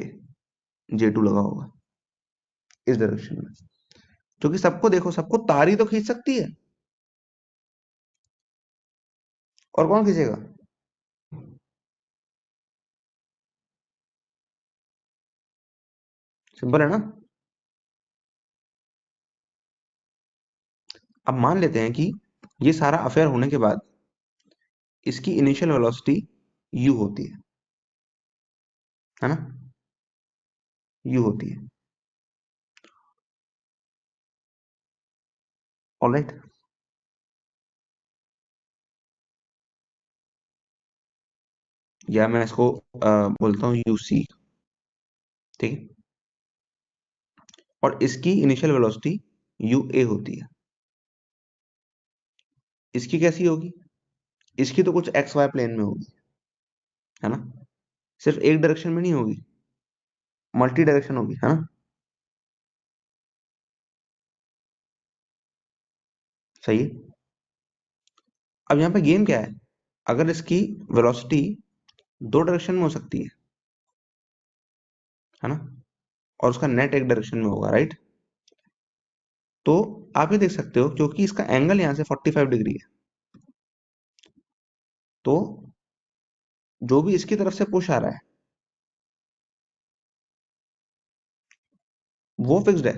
J2 लगा होगा इस डायरेक्शन में, क्योंकि सबको देखो, सबको तार ही तो खींच सकती है, और कौन खींचेगा। सिंपल है ना। अब मान लेते हैं कि ये सारा अफेयर होने के बाद इसकी इनिशियल वेलोसिटी u होती है ना, u होती है। ऑलराइट। या मैं इसको बोलता हूँ यूसी। ठीक है। और इसकी इनिशियल वेलोसिटी यू ए होती है। इसकी कैसी होगी, इसकी तो कुछ एक्स वाई प्लेन में होगी, है ना। सिर्फ एक डायरेक्शन में नहीं होगी, मल्टी डायरेक्शन होगी, है ना। सही है। अब यहाँ पे गेम क्या है, अगर इसकी वेलोसिटी दो डायरेक्शन में हो सकती है ना, और उसका नेट एक डायरेक्शन में होगा, राइट। तो आप ये देख सकते हो क्योंकि इसका एंगल यहाँ से 45 डिग्री है, तो जो भी इसकी तरफ से पुश आ रहा है वो फिक्स्ड है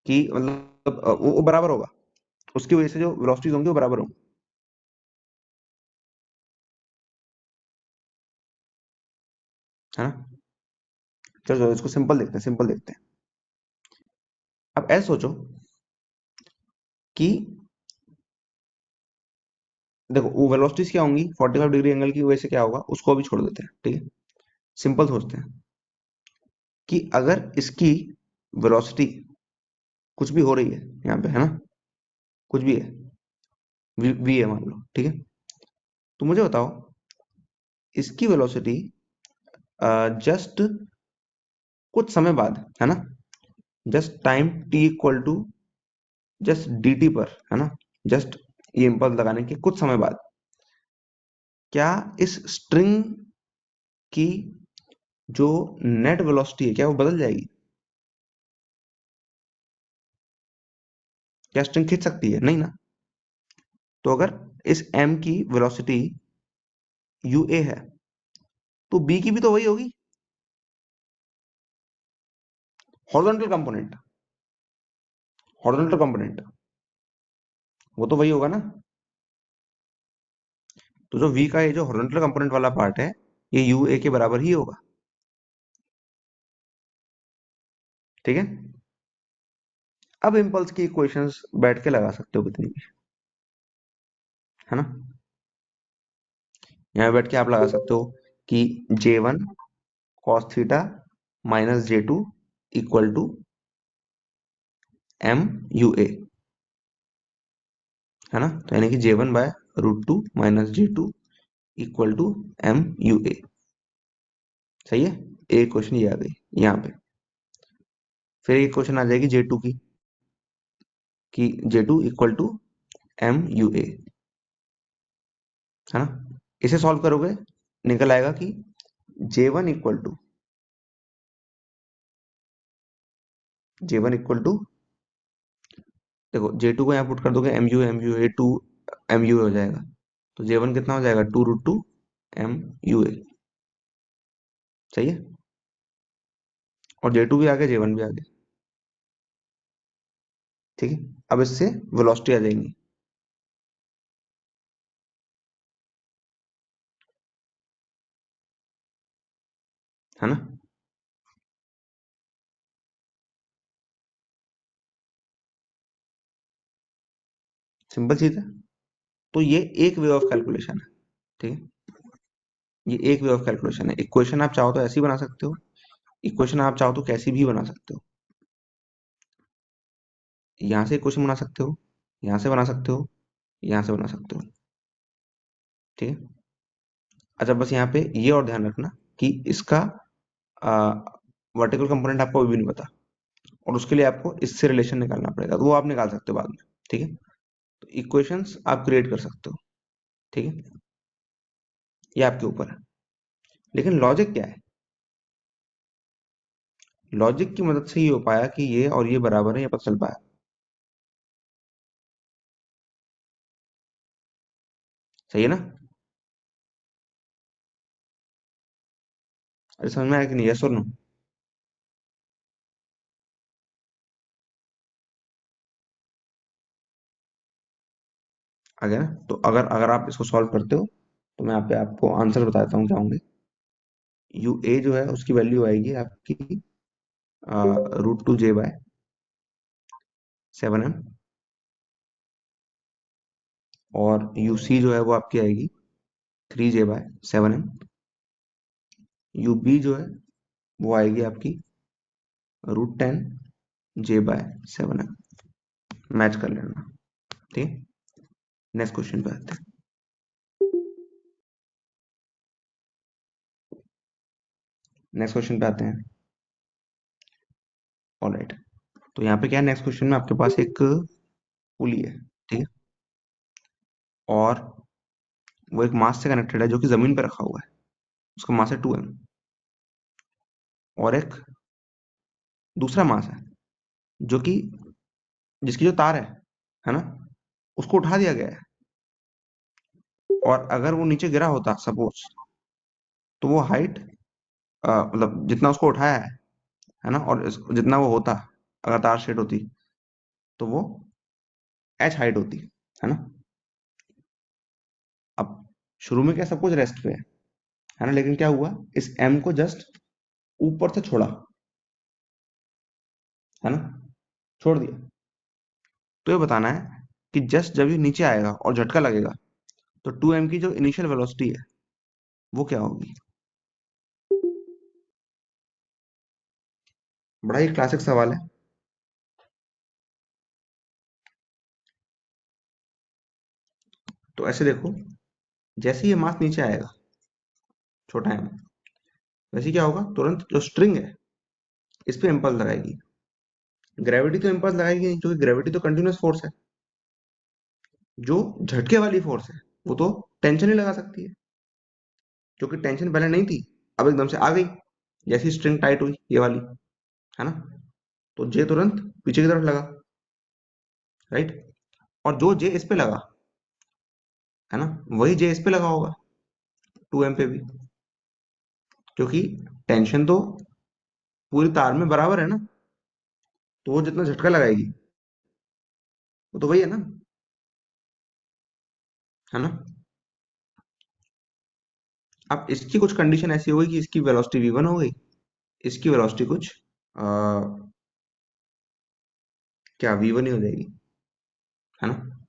कि मतलब वो बराबर होगा, उसकी वजह से जो वेलोसिटीज होंगी वो बराबर होंगी, है ना। चलो चलो इसको सिंपल देखते हैं, सिंपल देखते हैं। अब ऐसा सोचो कि देखो वो वेलोसिटीज क्या होंगी 45 डिग्री एंगल की वजह से, क्या होगा उसको अभी छोड़ देते हैं, ठीक है। सिंपल सोचते हैं कि अगर इसकी वेलोसिटी कुछ भी हो रही है यहाँ पे, है ना, कुछ भी है, वी है मान लो, ठीक है। तो मुझे बताओ इसकी वेलोसिटी जस्ट कुछ समय बाद, है ना, just time t equal to just dt पर, है ना, जस्ट ये इम्पल्स लगाने के कुछ समय बाद क्या इस स्ट्रिंग की जो नेट वेलोसिटी है क्या वो बदल जाएगी? क्या स्ट्रिंग खींच सकती है? नहीं ना। तो अगर इस m की वेलोसिटी ua है तो b की भी तो वही होगी, हॉरिजॉन्टल कंपोनेंट, हॉरिजॉन्टल कंपोनेंट वो तो वही होगा ना। तो जो v का ये जो हॉरिजॉन्टल कंपोनेंट वाला पार्ट है ये ua के बराबर ही होगा, ठीक है। अब इम्पल्स की इक्वेशंस बैठ के लगा सकते हो कितनी भी, है ना। यहाँ बैठ के आप लगा सकते हो कि J1 cos theta minus J2 equal to M U A, है ना। तो यानी कि J1 by √2 minus J2 equal to M U A. सही है, एक क्वेश्चन ये आ गई यहाँ पे। फिर एक क्वेश्चन आ जाएगी J2 की, कि J2 equal to M U A, है ना। इसे सॉल्व करोगे निकल आएगा कि J1 equal to J1 equal to, देखो J2 को यहाँ पुट कर दोगे M U A to M U A हो जाएगा। तो J1 कितना हो जाएगा 2 √2 एम यू ए, सही है। और J2 भी आ गया J1 भी आ गया, ठीक है। अब इससे वेलोसिटी आ जाएंगी, है ना। सिंपल चीज है। तो ये एक वे ऑफ कैलकुलेशन है, ठीक है। ये एक वे ऑफ कैलकुलेशन है। इक्वेशन आप चाहो तो ऐसी बना सकते हो, इक्वेशन आप चाहो तो कैसी भी बना सकते हो। यहाँ से इक्वेशन बना सकते हो, यहाँ से बना सकते हो, यहाँ से बना सकते हो, ठीक है। अच्छा बस यहाँ पे ये और ध्यान रखना कि इसका वर्टिकल कंपोनेंट आपको अभी भी नहीं पता, और उसके लिए आपको इससे रिलेशन निकालना पड़ेगा, तो वो आप निकाल सकते हो बाद में, ठीक है। तो इक्वेशंस आप क्रिएट कर सकते हो, ठीक है। ये आपके ऊपर है। लेकिन लॉजिक क्या है? लॉजिक की मदद से ये हो पाया कि ये और ये बराबर है, ये पता चल पाया। सही है ना। अरे समझ में आया कि नहीं, यस और नो? आ गया ना। तो अगर अगर आप इसको सॉल्व करते हो तो मैं यहाँ पे आपको आंसर बताता हूँ क्या होंगे। यू ए जो है उसकी वैल्यू आएगी आपकी √2 j/7m, और यू सी जो है वो आपकी आएगी 3j/7m। यू बी जो है वो आएगी आपकी √10 j/7m। मैच कर लेना, ठीक है। नेक्स्ट क्वेश्चन पे आते हैं। नेक्स्ट क्वेश्चन पे आते हैं। ऑलराइट। तो यहाँ पे क्या है, नेक्स्ट क्वेश्चन में आपके पास एक पुली है, ठीक है। और वो एक मास से कनेक्टेड है जो कि जमीन पे रखा हुआ है, उसका मास है 2m। और एक दूसरा मास है जो कि जिसकी जो तार है ना, उसको उठा दिया गया है। और अगर वो नीचे गिरा होता सपोज, तो वो हाइट मतलब जितना उसको उठाया है ना, और जितना वो होता अगर तार स्ट्रेट होती तो वो h हाइट होती, है ना। अब शुरू में क्या सब कुछ रेस्ट पे है ना, लेकिन क्या हुआ, इस m को जस्ट ऊपर से छोड़ा, है ना, छोड़ दिया। तो ये बताना है कि जस्ट जब ये नीचे आएगा और झटका लगेगा तो 2m की जो इनिशियल वेलोसिटी है वो क्या होगी। बड़ा ही क्लासिक सवाल है। तो ऐसे देखो, जैसे ही ये मास नीचे आएगा छोटा एम, वैसे क्या होगा, तुरंत जो स्ट्रिंग है इस पे इम्पल्स लगाएगी। ग्रेविटी तो इम्पल्स लगाएगी नहीं, क्योंकि ग्रेविटी तो कंटिन्यूअस फोर्स है। जो झटके वाली फोर्स है वो तो टेंशन ही लगा सकती है, क्योंकि टेंशन पहले नहीं थी, अब एकदम से आ गई, जैसी स्ट्रिंग टाइट हुई ये वाली, है ना। तो जे तुरंत पीछे की तरफ लगा, राइट। और जो जे इस पे लगा, है ना, वही जे इस पे लगा होगा 2m पे भी, क्योंकि टेंशन तो पूरी तार में बराबर है ना। तो वो जितना झटका लगाएगी वो तो वही है ना, है ना। अब इसकी कुछ कंडीशन ऐसी हो गई कि इसकी वेलोसिटी v1 हो गई, इसकी वेलोसिटी कुछ क्या v1 ही हो जाएगी, है ना।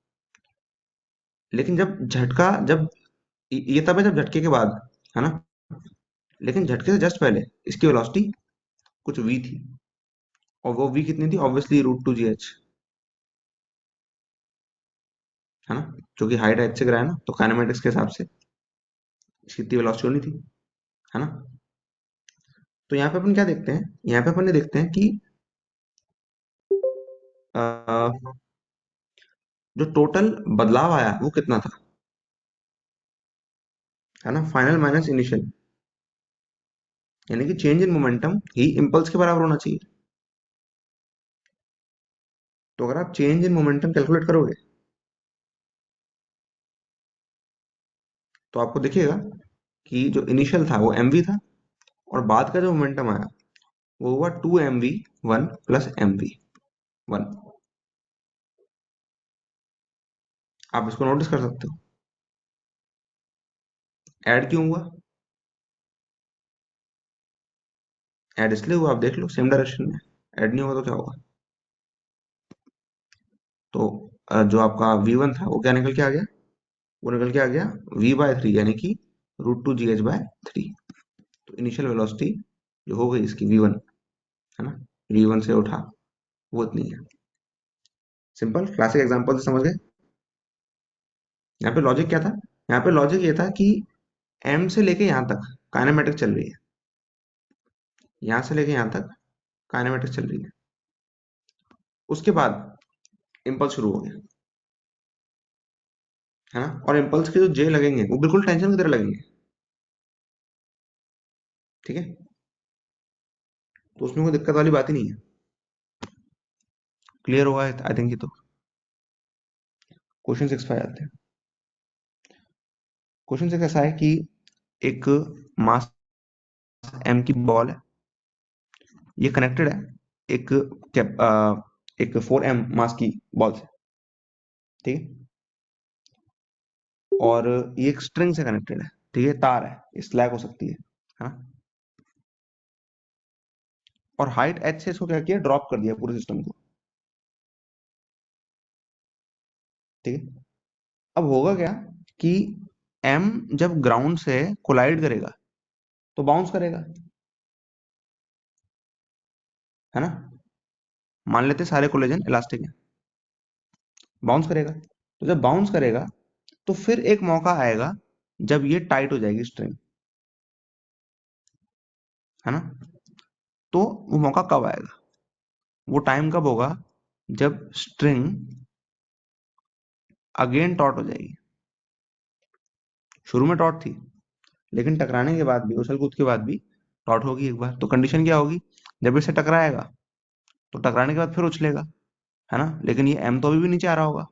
लेकिन जब ये तब है जब झटके के बाद, है ना। लेकिन झटके से जस्ट पहले इसकी वेलोसिटी कुछ v थी, और वो v कितनी थी, ऑब्वियसली √2gh, है ना। क्योंकि हाइट h से गिरा है ना, तो काइनेमेटिक्स के हिसाब से इसकी इतनी वेलोसिटी होनी थी, है ना। तो यहाँ पे अपन क्या देखते हैं, यहाँ पे अपन ये देखते हैं कि अ, जो टोटल बदलाव आया वो कितना था, है ना, फाइनल माइनस इनिशियल, यानी कि change in momentum he impulse के बराबर होना चाहिए। तो अगर आप चेंज इन मोमेंटम कैलकुलेट करोगे तो आपको दिखेगा कि जो इनिशियल था वो mv था, और बाद का जो मोमेंटम आया वो हुआ 2mv1 प्लस mv1। आप इसको नोटिस कर सकते हो। ऐड क्यों हुआ, ऐड इसलिए हुआ, आप देख लो सेम डायरेक्शन में। ऐड नहीं होगा तो क्या होगा, तो जो आपका v1 था वो क्या निकल के आ गया, वो निकल के आ गया v/3, यानी कि √2gh/3। तो इनिशियल वेलोसिटी जो हो गई इसकी v1, है ना, v1 से उठा वो इतनी है। सिंपल क्लासिक एग्जांपल से समझ गए। यहाँ पे लॉजिक क्या था, यहाँ पे लॉजिक ये था कि m से लेके यहाँ तक काइनेमेटिक चल रही है, यहाँ से लेके यहाँ तक काइनेमेटिक चल रही है, उसके बाद इम्पल्स शुरू हो गया, है ना। और इम्पल्स के जो जे लगेंगे वो बिल्कुल टेंशन की तरह लगेंगे, ठीक है। तो उसमें कोई दिक्कत वाली बात ही नहीं है। क्लियर होगा आई थिंक। ये तो क्वेश्चन 6 पे आ जाते हैं। क्वेश्चन 6 ऐसा है कि एक मास m की बॉल है, ये कनेक्टेड है एक एक 4m मास की बॉल से, ठीक है। और ये एक स्ट्रिंग से कनेक्टेड है, ठीक है, तार है, ये स्लैग हो सकती है ना। और हाइट h से इसको क्या किया, ड्रॉप कर दिया पूरे सिस्टम को, ठीक है। अब होगा क्या कि m जब ग्राउंड से कोलाइड करेगा तो बाउंस करेगा, है ना। मान लेते हैं सारे कोलेजन इलास्टिक है, बाउंस करेगा। तो जब बाउंस करेगा तो फिर एक मौका आएगा जब ये टाइट हो जाएगी स्ट्रिंग, है ना। तो वो मौका कब आएगा, वो टाइम कब होगा, जब स्ट्रिंग अगेन टॉट हो जाएगी। शुरू में टॉट थी, लेकिन टकराने के बाद भी, उछल कूद के बाद भी टॉट होगी एक बार। तो कंडीशन क्या होगी, जब इससे टकराएगा तो टकराने के बाद फिर उछलेगा, है ना। लेकिन ये एम तो अभी भी नीचे आ रहा होगा,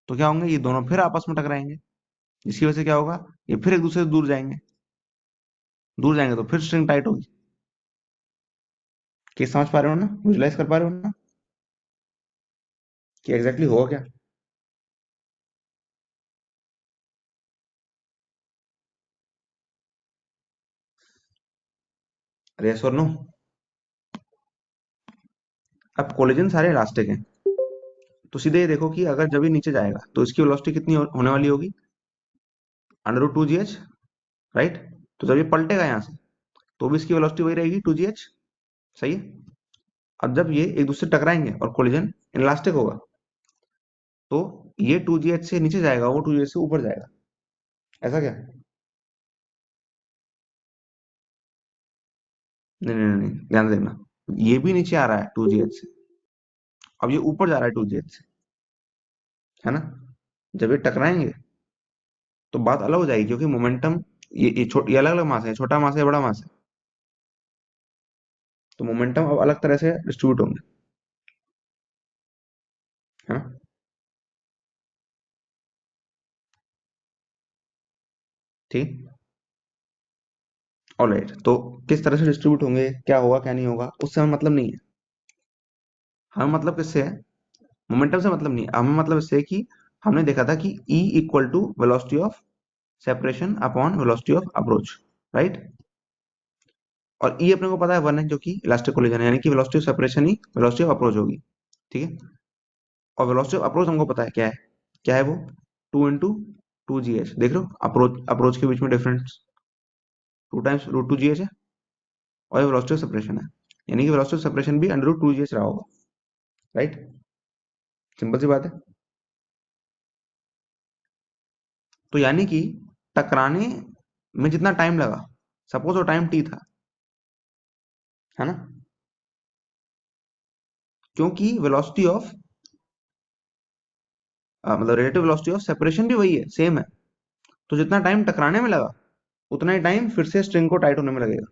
तो क्या होंगे, ये दोनों फिर आपस में टकराएंगे, जिसकी वजह से क्या होगा, ये फिर एक दूसरे से दूर जाएंगे, दूर जाएंगे तो फिर स्ट्रिंग टाइट होगी। केस समझ पा रहे हो ना, विजुलाइज कर पा रहे हो ना कि एग्जैक्टली होगा क्या। यस और नो। अब कोलेजन सारे इलास्टिक हैं, तो सीधे ये देखो कि अगर जब ये नीचे जाएगा तो इसकी वेलोसिटी कितनी होने वाली होगी, √2gh, राइट। तो जब ये पलटेगा यहाँ से तो भी इसकी वेलोसिटी वही रहेगी 2gh, सही है। अब जब ये एक दूसरे से टकराएंगे और कोलिजन इलास्टिक होगा, तो ये 2gh से नीचे जाएगा, वो 2gh से ऊपर जाएगा, ऐसा क्या। नहीं नहीं नहीं नहीं, ध्यान से देखना। ये भी नीचे आ रहा है 2gh से, अब ये ऊपर जा रहा है 2gh से, है ना। जब ये टकराएंगे तो बात अलग हो जाएगी, क्योंकि मोमेंटम ये अलग अलग मास है, छोटा मास है बड़ा मास है, तो मोमेंटम अब अलग तरह से डिस्ट्रीब्यूट होंगे, है ना। ठीक। ऑलराइट, तो किस तरह से डिस्ट्रीब्यूट होंगे, क्या होगा क्या नहीं होगा, उससे हमें मतलब नहीं है। हमें मतलब किससे है, मोमेंटम से मतलब नहीं है, हमें मतलब इससे है कि हमने देखा था कि E equal to velocity of separation upon velocity of approach, right. और E अपने को पता है 1 है, जो कि इलास्टिक कोलिजन है, यानी कि velocity of separation he velocity of approach होगी। ठीक है। और वेलोसिटी ऑफ अप्रोच हमको पता है क्या है वो, 2 into 2gh, देख रहे हो अप्रोच अप्रोच के बीच में डिफरेंस, 2 times √2gh है, और ये वेलोसिटी ऑफ सेपरेशन है, यानी कि वेलोसिटी ऑफ सेपरेशन भी √2gh रहा होगा, राइट। सिंपल सी बात है। तो यानी कि टकराने में जितना टाइम लगा, सपोज वो टाइम t था, है ना, क्योंकि वेलोसिटी ऑफ मतलब रिलेटिव वेलोसिटी ऑफ सेपरेशन भी वही है, सेम है, तो जितना टाइम टकराने में लगा उतना ही टाइम फिर से स्ट्रिंग को टाइट होने में लगेगा।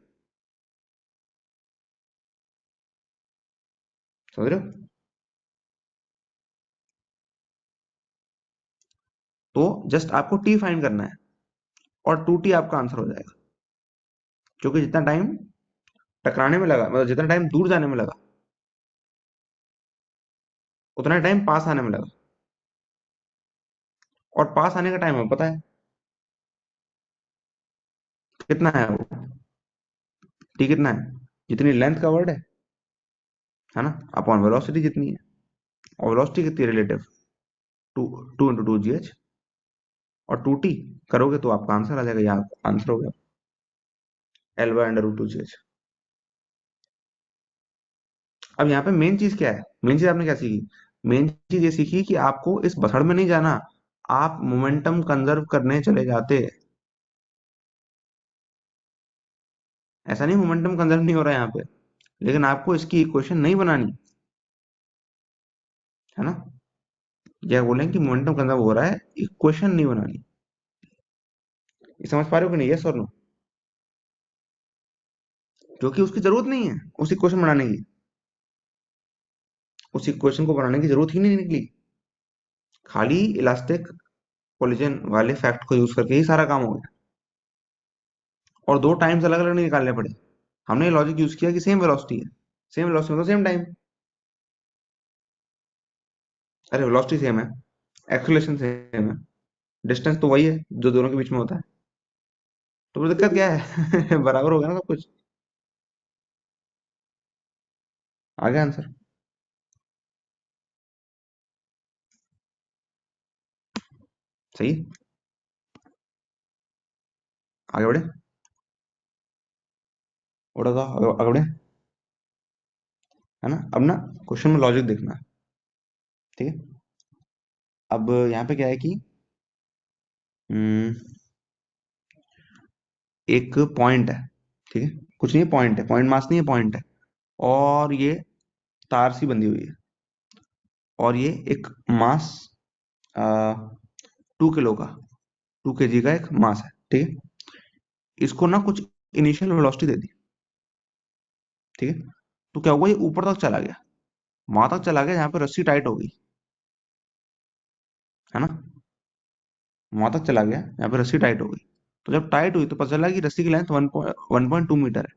समझ रहे हो। तो जस्ट आपको टी फाइंड करना है, और 2t आपका आंसर हो जाएगा, क्योंकि जितना टाइम टकराने में लगा, मतलब जितना टाइम दूर जाने में लगा उतना टाइम पास आने में लगा, और पास आने का टाइम हमें पता है कितना है वो, टी कितना है, जितनी लेंथ कवर्ड है ना, अपॉन वेलोसिटी जितनी है, और वेलोसिटी कितनी है रिलेटिव, टू 2 into 2gh, और 2t करोगे तो आपका आंसर आ जाएगा, यहाँ आंसर हो गया L/√2gh। अब यहाँ पे मेन चीज क्या है, मेन चीज आपने क्या सीखी, मेन चीज ये सीखी कि आपको इस बसड़ में नहीं जाना, आप मोमेंटम कंजर्व करने चले जाते। ऐसा नहीं मोमेंटम कंजर्व नहीं हो रहा है यहाँ पे, लेकिन आपको इसकी इक्वेशन नहीं बनानी, है ना। यह बोलें कि मोमेंटम कंजर्व हो रहा है, इक्वेशन नहीं बनानी। ये समझ पा रहे हो कि नहीं, यस और नो। क्योंकि उसकी जरूरत नहीं है उस इक्वेशन बनाने की, उस इक्वेशन को बनाने की जरूरत ही नहीं निकली, खाली इलास्टिक कोलिजन वाले फैक्ट को यूज करके ही सारा काम हो गया, और दो टाइम्स अलग अलग नहीं निकालने पड़े। हमने लॉजिक यूज किया कि सेम वेलोसिटी है, सेम वेलोसिटी मतलब सेम टाइम। अरे वेलोसिटी सेम है, एक्सेलरेशन सेम है, डिस्टेंस तो वही है जो दोनों के बीच में होता है, तो फिर दिक्कत क्या है बराबर हो गया ना सब कुछ। आ गया आंसर। सही। आगे बढ़े, उड़ा था आगे आगे बढ़े, है ना। अब ना क्वेश्चन में लॉजिक देखना है, ठीक है। अब यहाँ पे क्या है कि हम्म, एक पॉइंट है, ठीक है, कुछ नहीं है, पॉइंट है, पॉइंट मास नहीं है, पॉइंट है, और ये तार सी बंधी हुई है, और ये एक मास 2 किलो का, 2 kg का एक मास है, ठीक है। इसको ना कुछ इनिशियल वेलोसिटी दे दी, ठीक है। तो क्या हुआ, ये ऊपर तक चला गया, वहां तक चला गया जहाँ पे रस्सी टाइट हो गई, है ना, वहां तक चला गया यहाँ पे रस्सी टाइट हो गई। तो जब टाइट हुई तो पता चला कि रस्सी की लेंथ 1.2 मीटर है,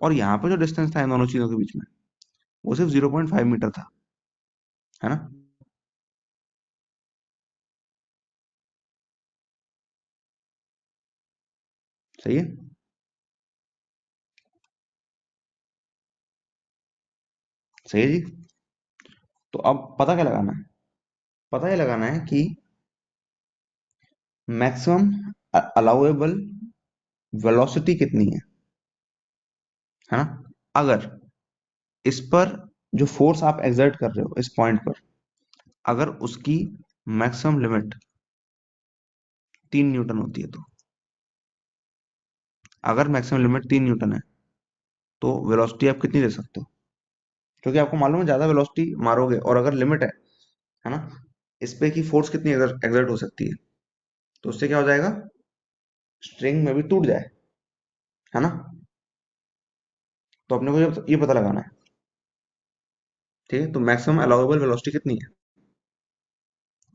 और यहाँ पे जो डिस्टेंस था इन दोनों चीजों के बीच में वो सिर्फ 0.5 मीटर था, है ना। सही है। सही है जी। तो अब पता क्या लगाना है, पता ये लगाना है कि मैक्सिमम अलाउएबल वेलोसिटी कितनी है ना। अगर इस पर जो फोर्स आप एक्सर्ट कर रहे हो इस पॉइंट पर, अगर उसकी मैक्सिमम लिमिट 3 न्यूटन होती है, तो अगर मैक्सिमम लिमिट 3 न्यूटन है तो वेलोसिटी आप कितनी दे सकते हो, क्योंकि आपको मालूम है ज्यादा वेलोसिटी मारोगे और अगर लिमिट है ना, इस पे की फोर्स कितनी एग्जर्ट हो सकती है, तो उससे क्या हो जाएगा, स्ट्रिंग में भी टूट जाए, है ना। तो अपने को ये पता लगाना है, ठीक है। तो मैक्सिमम अलाउेबल वेलोसिटी कितनी है,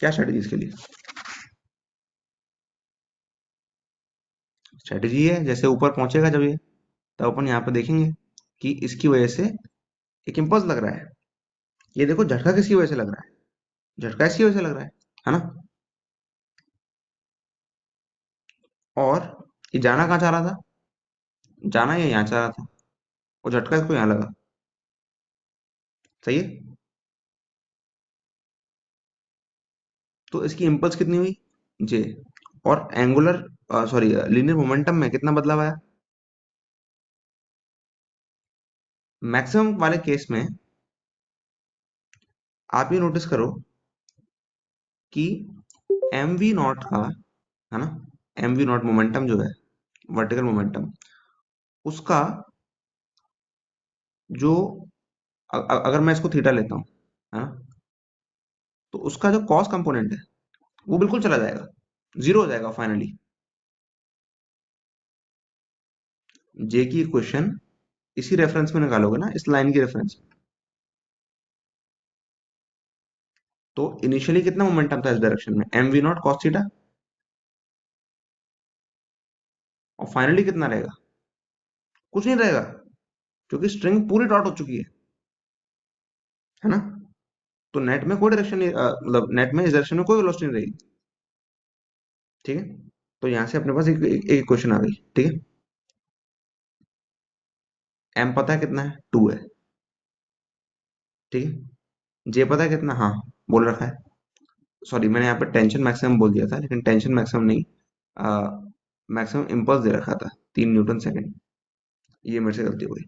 क्या स्ट्रेटेजी इसके लिए। स्ट्रेटेजी है, जैसे ऊपर पहुंचेगा जब ये, तब अपन यहाँ पे देखेंगे कि इसकी वजह से एक इम्पल्स लग रहा है। ये देखो झटका किसकी वजह से लग रहा है, झटका इसकी वजह से लग रहा है ना। और ये जाना कहाँ चाह रहा था, जाना ये यहाँ चाह रहा था, और झटका इसको यहाँ लगा, सही है। तो इसकी इम्पल्स कितनी हुई, जे, और एंगुलर सॉरी लीनियर मोमेंटम में कितना बदलाव आया। मैक्सिमम वाले केस में आप ये नोटिस करो कि एम वी नॉट का, है ना, एम वी नॉट मोमेंटम जो है, वर्टिकल मोमेंटम, उसका जो अगर मैं इसको थीटा लेता हूँ, है ना, तो उसका जो कॉस कंपोनेंट है वो बिल्कुल चला जाएगा, जीरो हो जाएगा फाइनली। जे की इक्वेशन इसी रेफरेंस में निकालोगे ना, इस लाइन की रेफरेंस। तो इनिशियली कितना मोमेंटम था इस डायरेक्शन में, m v naught cos theta, और फाइनली कितना रहेगा, कुछ नहीं रहेगा, क्योंकि स्ट्रिंग पूरी डॉट हो चुकी है ना। तो नेट में कोई डायरेक्शन नहीं, मतलब नेट में इस डायरेक्शन में कोई वेलोसिटी नहीं रहेगी, ठीक है। तो यहां से अपने पास एक इक्वेशन आ गई, ठीक है। एम पता है कितना है, 2 है, ठीक है। जे पता है कितना, हाँ, बोल रखा है। सॉरी, मैंने यहाँ पे टेंशन मैक्सिमम बोल दिया था, लेकिन टेंशन मैक्सिमम नहीं, मैक्सिमम इम्पल्स दे रखा था, 3 न्यूटन सेकेंड, ये मेरे से गलती हो गई।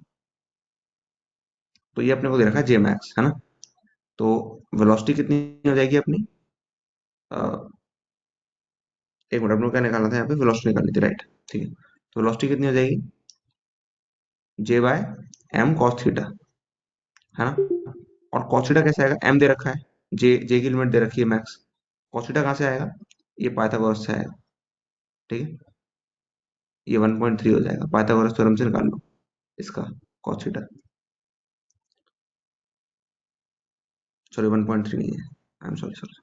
तो ये अपने को दे रखा है जे मैक्स, है ना। तो वेलोसिटी कितनी हो जाएगी अपनी, एक मिनट, अपने को क्या निकालना था यहाँ पे, वेलोसिटी निकालनी थी, राइट, ठीक है। तो वेलोसिटी कितनी हो जाएगी, जे बाय एम कॉस थीटा, है ना। और कॉस थीटा कैसे आएगा, एम दे रखा है, जे की लिमिट दे रखी है मैक्स, कॉस थीटा कहाँ से आएगा, ये पाइथागोरस से आएगा, ठीक है। ये 1.3 हो जाएगा, पाइथागोरस थ्योरम से निकाल लो इसका कॉस थीटा, सॉरी 1.3 नहीं है, आई एम सॉरी सॉरी,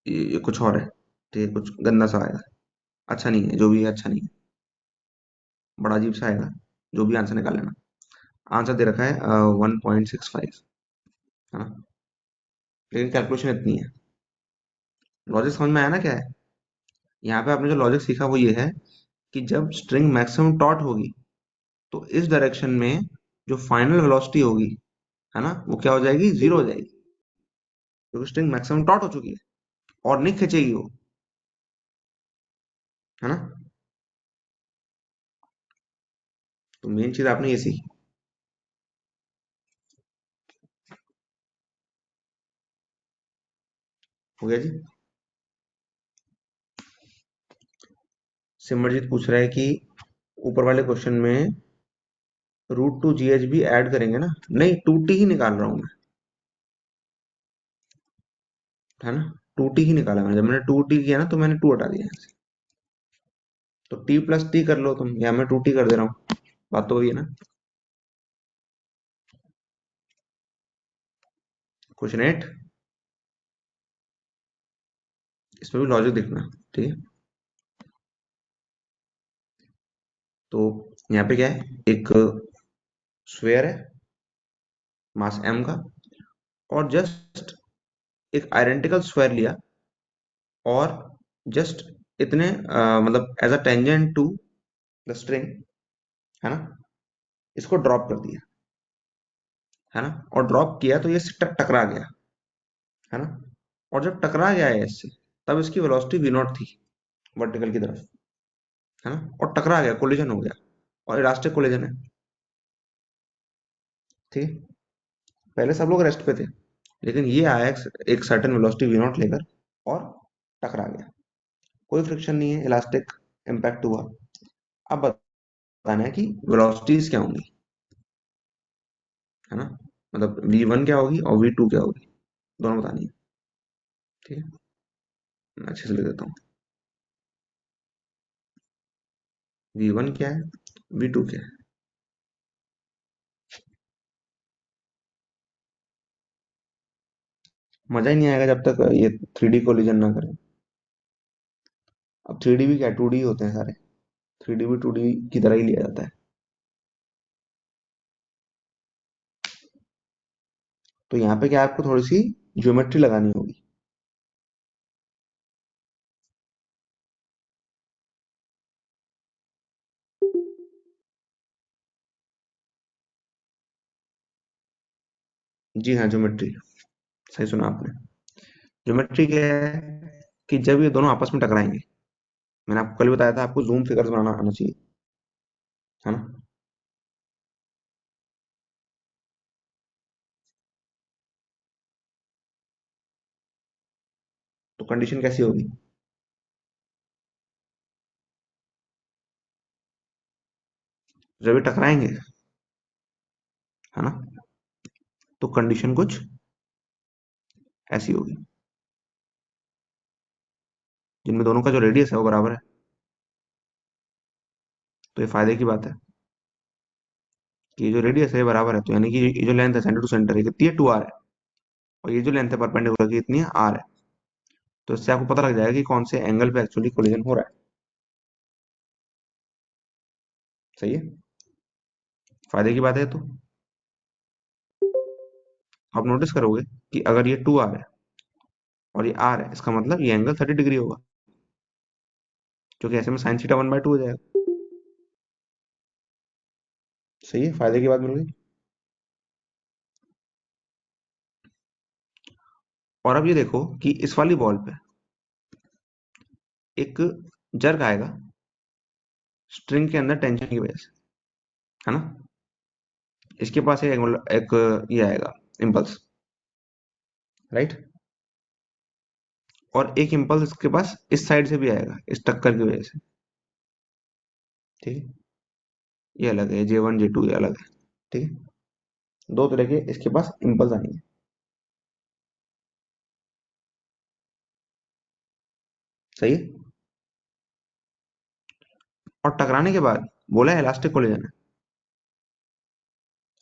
ये कुछ और है, ठीक है, कुछ गंदा सा आएगा, अच्छा नहीं है, जो भी है अच्छा नहीं है, बड़ा अजीब सा आएगा, जो भी आंसर निकाल लेना। आंसर दे रखा है 1.65, है ना। लेकिन कैलकुलेशन इतनी है, लॉजिक समझ में आया ना क्या है। यहाँ पे आपने जो लॉजिक सीखा वो ये है कि जब स्ट्रिंग मैक्सिमम टॉट होगी, तो इस डायरेक्शन में जो फाइनल वेलोसिटी होगी, है ना, वो क्या हो जाएगी, जीरो हो जाएगी, क्योंकि स्ट्रिंग मैक्सिमम टॉट हो चुकी है और नहीं खींचेगी वो, है ना। तो मेन चीज आपने ये सीखी, हो गया जी। सिमरजीत पूछ रहा है कि ऊपर वाले क्वेश्चन में √2 GH भी ऐड करेंगे ना, नहीं 2T ही निकाल रहा हूं मैं, है ना। 2T ही निकाला मैंने, जब मैंने 2T किया ना तो मैंने 2 हटा दिया यहाँ से। तो T+T कर लो तुम, या मैं 2T कर दे रहा हूँ, बात तो वही है ना। क्वेश्चन 8, इसमें भी लॉजिक देखना, ठीक है। तो यहाँ पे क्या है, एक स्फेयर है, मास m का, और जस्ट एक आइडेंटिकल स्क्वायर लिया, और जस्ट इतने मतलब as a tangent to the string, है ना, इसको ड्रॉप कर दिया, है ना। और ड्रॉप किया तो ये टकरा गया, है ना। और जब टकरा गया है इससे, तब इसकी वेलोसिटी वी नॉट थी, वर्टिकल की तरफ, है ना, और टकरा गया, कोलिजन हो गया, और इलास्टिक कोलिजन है, ठीक है। पहले सब लोग रेस्ट पे थे, लेकिन ये आया एक सर्टेन वेलोसिटी वी नॉट लेकर, और टकरा गया, कोई फ्रिक्शन नहीं है, इलास्टिक इम्पैक्ट हुआ। अब बताना है कि वेलोसिटीज क्या होंगी, है ना। मतलब v1 क्या होगी और v2 क्या होगी, दोनों बतानी है। ठीक है, मैं अच्छे से लिख देता हूँ। v1 क्या है, v2 क्या है। मजा ही नहीं आएगा जब तक ये 3D कोलिजन ना करें। अब 3D भी क्या, 2D होते हैं सारे। 3D भी 2D की तरह ही लिया जाता है। तो यहाँ पे क्या, आपको थोड़ी सी ज्योमेट्री लगानी होगी। जी हाँ, ज्योमेट्री, सही सुना आपने। ज्योमेट्री क्या है कि जब ये दोनों आपस में टकराएंगे, मैंने आपको कल बताया था, आपको जूम फिगर्स बनाना आना चाहिए, है ना। तो कंडीशन कैसी होगी, जब ये टकराएंगे, है ना, तो कंडीशन कुछ ऐसी होगी, जिनमें दोनों का जो रेडियस है वो बराबर है। तो ये फायदे की बात है कि ये जो रेडियस है ये बराबर है, तो यानी कि ये जो लेंथ है सेंटर टू सेंटर ये कितनी है, 2r है। और ये जो लेंथ है परपेंडिकुलर की कितनी है, r है। तो इससे आपको पता लग जाएगा कि कौन से एंगल पे एक्चुअली कोलिजन हो रहा है। सही है, फायदे की बात है। तो आप नोटिस करोगे कि अगर ये 2r है और ये r है, इसका मतलब ये एंगल 30 डिग्री होगा, क्योंकि ऐसे में साइन थीटा 1/2 हो जाएगा। सही है, फायदे की बात मिल गई। और अब ये देखो कि इस वाली बॉल पे एक जर्क आएगा स्ट्रिंग के अंदर टेंशन की वजह से, है ना। इसके पास एक ये आएगा इम्पल्स, राइट। और एक इम्पल्स इसके पास इस साइड से भी आएगा इस टक्कर की वजह से। ठीक है, ये अलग है, J1 J2 ये अलग है। ठीक है, दो तरह के इसके पास इम्पल्स आएंगे। सही है। और टकराने के बाद बोला है इलास्टिक कोलिजन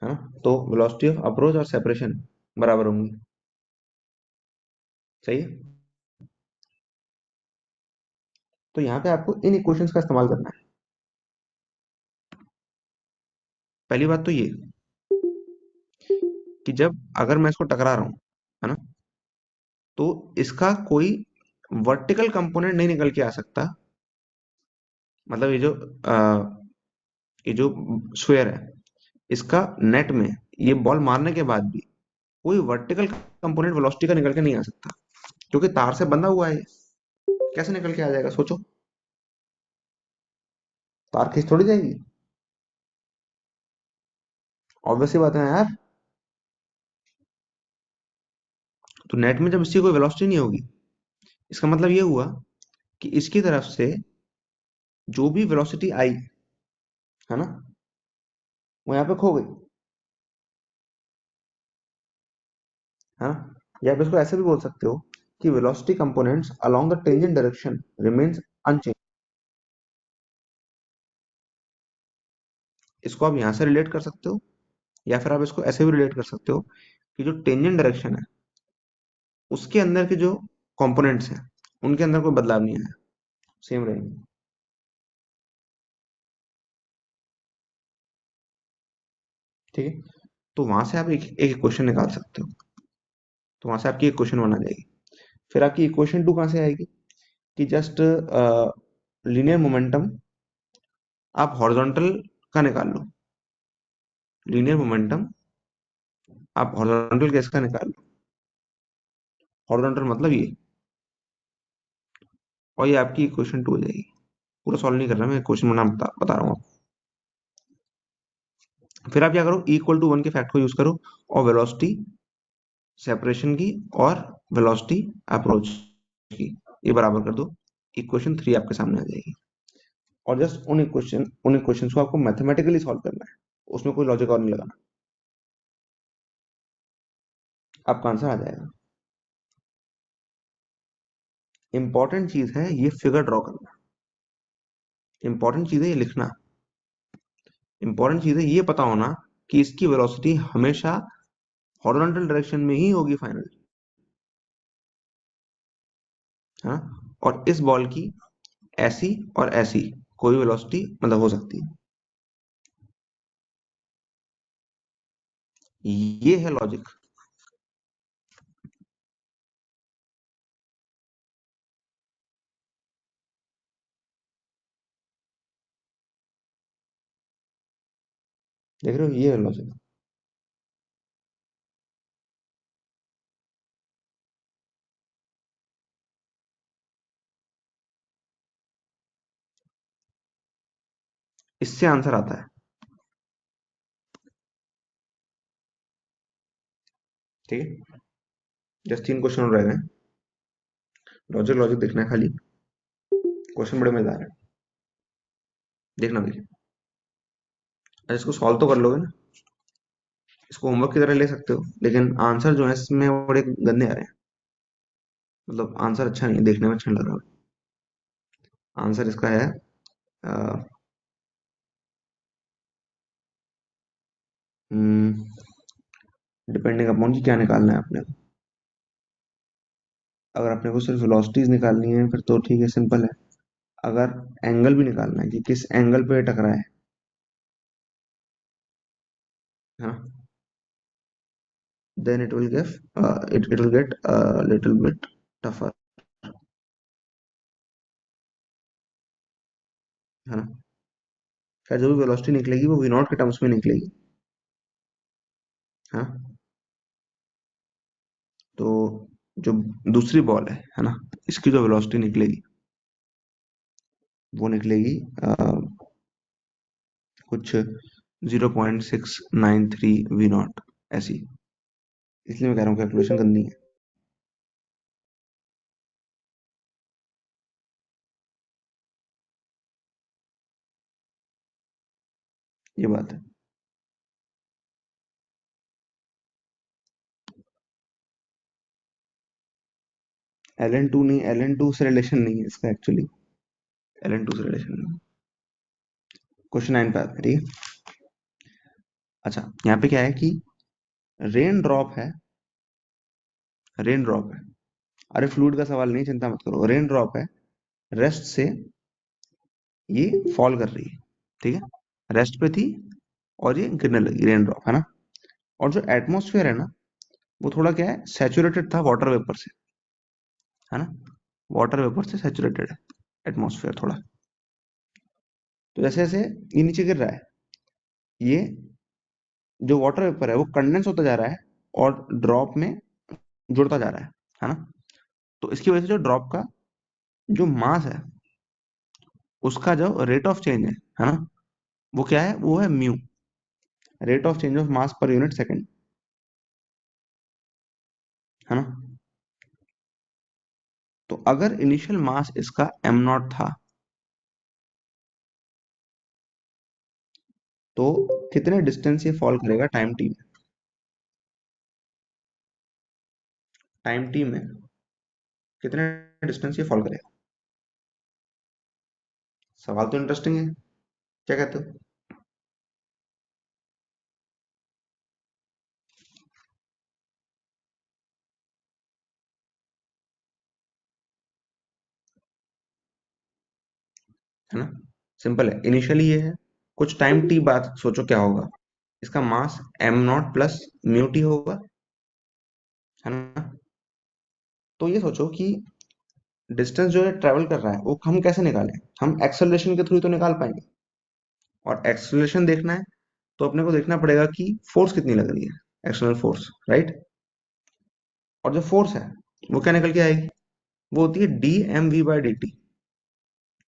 है ना, तो वेलोसिटी ऑफ अप्रोच और सेपरेशन बराबर होंगी। सही है। तो यहाँ पे आपको इन इक्वेशंस का इस्तेमाल करना है। पहली बात तो ये कि जब अगर मैं इसको टकरा रहा हूँ, है ना, तो इसका कोई वर्टिकल कंपोनेंट नहीं निकल के आ सकता। मतलब ये जो स्फीयर है, इसका नेट में ये बॉल मारने के बाद भी कोई वर्टिकल कंपोनेंट वेलोसिटी का निकल के नहीं आ सकता, क्योंकि तार से बंधा हुआ है ये। कैसे निकल के आ जाएगा सोचो, तार खींच थोड़ी जाएगी। ऑब्वियस सी बात है यार। तो नेट में जब इसकी कोई वेलोसिटी नहीं होगी, इसका मतलब ये हुआ कि इसकी तरफ से जो भी वेलोसिटी आई, है ना, वो यहाँ पे खो गई, है ना। या आप इसको ऐसे भी बोल सकते हो कि velocity components along the tangent direction remains unchanged. इसको आप यहाँ से रिलेट कर सकते हो, या फिर आप इसको ऐसे भी रिलेट कर सकते हो कि जो टेंजेंट डायरेक्शन है उसके अंदर के जो कंपोनेंट्स हैं उनके अंदर कोई बदलाव नहीं आया, सेम रहेंगे। ठीक है, तो वहां से आप एक एक इक्वेशन निकाल सकते हो। तो वहां से आपकी इक्वेशन बना जाएगी। फिर आपकी इक्वेशन टू कहाँ से आएगी कि जस्ट लीनियर मोमेंटम आप हॉरिजॉन्टल का निकाल लो। लीनियर मोमेंटम आप हॉरिजॉन्टल केस का निकाल लो। हॉरिजॉन्टल मतलब ये, और ये आपकी इक्वेशन टू हो जाएगी। पूरा सॉल्व नहीं कर रहा मैं, क्वेश्चन बना बता रहा हूँ आपको। फिर आप क्या करो, इक्वल टू वन के फैक्ट को यूज करो और वेलोसिटी सेपरेशन की और वेलोसिटी अप्रोच की ये बराबर कर दो। इक्वेशन थ्री आपके सामने आ जाएगी। और जस्ट उन इक्वेशन को आपको मैथमेटिकली सॉल्व करना है, उसमें कोई लॉजिक और नहीं लगाना, आपका आंसर आ जाएगा। इंपॉर्टेंट चीज है ये फिगर ड्रॉ करना, इंपॉर्टेंट चीज है ये लिखना, इंपॉर्टेंट चीज है ये पता होना कि इसकी वेलोसिटी हमेशा हॉरिजॉन्टल डायरेक्शन में ही होगी फाइनल, है ना। और इस बॉल की ऐसी और ऐसी कोई वेलोसिटी मतलब हो सकती है, ये है लॉजिक। देख रहे हो, ये है लॉजिक। इससे आंसर आता है। ठीक है, जस्ट 3 क्वेश्चन और रह गए। लॉजिक लॉजिक देखना है खाली, क्वेश्चन बड़े मजेदार है, देखना भैया। अच्छा, इसको सॉल्व तो कर लोगे ना, इसको होमवर्क की तरह ले सकते हो, लेकिन आंसर जो है इसमें बड़े गंदे आ रहे हैं, मतलब आंसर अच्छा नहीं है, देखने में अच्छा नहीं लग रहा। आंसर इसका है डिपेंडिंग अपॉन कि क्या निकालना है अपने को। अगर अपने को सिर्फ वेलोसिटीज निकालनी है फिर तो ठीक है, सिंपल है। अगर एंगल भी निकालना है कि किस एंगल पे टकरा है, हाँ, then it will get a little bit tougher, है ना। खैर जो भी वेलोसिटी निकलेगी वो वी नॉट के टर्म्स में निकलेगी, हाँ। तो जो दूसरी बॉल है ना, इसकी जो वेलोसिटी निकलेगी वो निकलेगी कुछ 0.693 वी नॉट ऐसी। इसलिए मैं कह रहा हूँ कैलकुलेशन करनी है, ये बात है। LN2 नहीं, LN2 से रिलेशन नहीं है इसका एक्चुअली, LN2 से रिलेशन नहीं। क्वेश्चन 9 पे आते हैं, ठीक है। अच्छा, यहाँ पे क्या है कि रेन ड्रॉप है, रेन ड्रॉप है, अरे फ्लूइड का सवाल नहीं, चिंता मत करो, रेन ड्रॉप है, रेस्ट से ये फॉल कर रही है, ठीक है, रेस्ट पे थी और ये गिरने लगी, रेन ड्रॉप, है ना। और जो एटमॉस्फेयर है ना, वो थोड़ा क्या है, सैचुरेटेड था वाटर वेपर से, है ना, वाटर वेपर से सैचुरेटेड है एटमॉस्फेयर थोड़ा। तो जैसे जैसे ये नीचे गिर रहा है, ये जो वाटर वेपर है वो कंडेंस होता जा रहा है और ड्रॉप में जुड़ता जा रहा है ना। तो इसकी वजह से जो ड्रॉप का जो मास है उसका जो रेट ऑफ चेंज है ना, वो क्या है, वो है mu, rate of change of mass per unit second, है ना। तो अगर इनिशियल मास इसका m नॉट था, तो कितने डिस्टेंस ये फॉल करेगा टाइम टी में, टाइम टी में कितने डिस्टेंस ये फॉल करेगा। सवाल तो इंटरेस्टिंग है, क्या कहते हो। है ना, सिंपल है, इनिशियली ये है, कुछ टाइम टी बाद सोचो क्या होगा, इसका mass m not plus mu T होगा, है ना। तो ये सोचो कि डिस्टेंस जो है ट्रेवल कर रहा है वो हम कैसे निकालें, हम एक्सेलरेशन के थ्रू तो निकाल पाएंगे। और एक्सेलरेशन देखना है तो अपने को देखना पड़ेगा कि फोर्स कितनी लग रही है, एक्सटर्नल फोर्स, राइट। और जो फोर्स है वो क्या निकल के आएगी, वो होती है d m v by D t.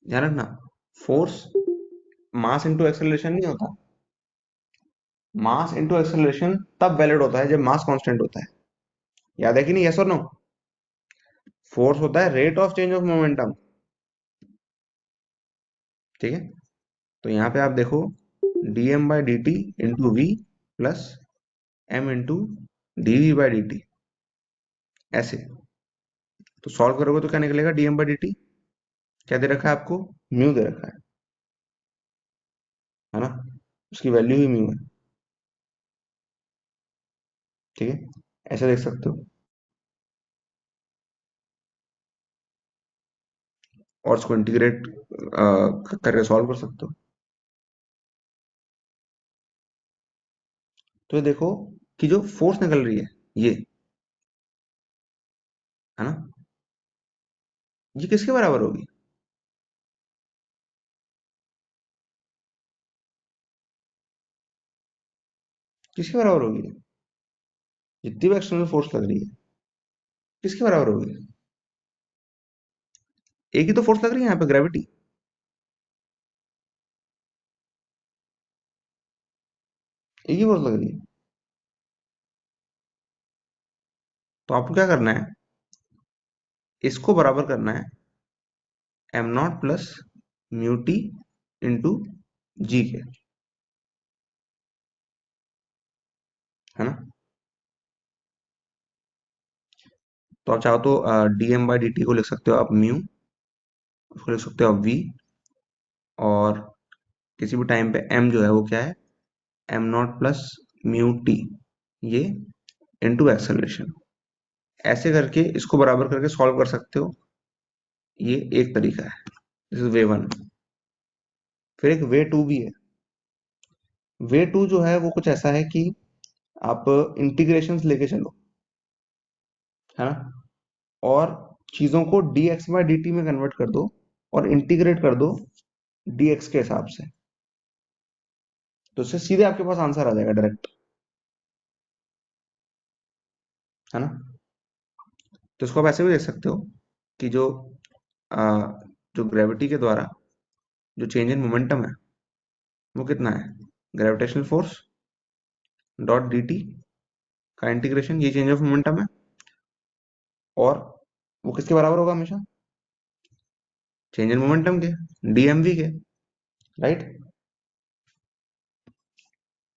ध्यान रखना, फोर्स मास इंटू एक्सेलरेशन नहीं होता, मास इंटू एक्सेलरेशन तब वैलिड होता है जब मास कांस्टेंट होता है, याद है कि नहीं, यस और नो। फोर्स होता है rate of change of momentum, ठीक है। तो यहाँ पे आप देखो dm by D t into v plus m into d v by D t, ऐसे। तो सॉल्व करोगे तो क्या निकलेगा, dm बाई डी टी क्या दे रखा है आपको, म्यू दे रखा है ना, उसकी वैल्यू ही म्यू है। ठीक है, ऐसे देख सकते हो और इसको इंटीग्रेट करके सॉल्व कर सकते हो। तो ये देखो कि जो फोर्स निकल रही है ये, है ना, ये किसके बराबर होगी, किसके बराबर होगी, जितनी भी एक्सटर्नल फोर्स लग रही है किसके बराबर होगी, एक ही तो फोर्स लग रही है यहाँ पे, ग्रेविटी। एक ही फोर्स लग रही है। तो आपको क्या करना है, इसको बराबर करना है M not plus mu T into G के, है ना। तो आप चाहो तो D M by D T को लिख सकते हो आप म्यू, उसको लिख सकते हो आप वी, और किसी भी टाइम पे एम जो है वो क्या है, M not plus mu T, ये इनटू एक्सेलरेशन। ऐसे करके इसको बराबर करके सॉल्व कर सकते हो, ये एक तरीका है, दिस इज वे वन। फिर एक वे टू भी है। वे टू जो है वो कुछ ऐसा है कि आप इंटीग्रेशंस लेके चलो, है ना, और चीजों को dx बाय dt में कन्वर्ट कर दो और इंटीग्रेट कर दो dx के हिसाब से, तो इससे सीधे आपके पास आंसर आ जाएगा डायरेक्ट, है ना। तो इसको आप ऐसे भी देख सकते हो कि आ, जो ग्रेविटी के द्वारा जो चेंज इन मोमेंटम है वो कितना है, gravitational force dot d T का इंटीग्रेशन, ये चेंज ऑफ मोमेंटम है, और वो किसके बराबर होगा हमेशा, चेंज इन मोमेंटम के, डीएमवी के, राइट।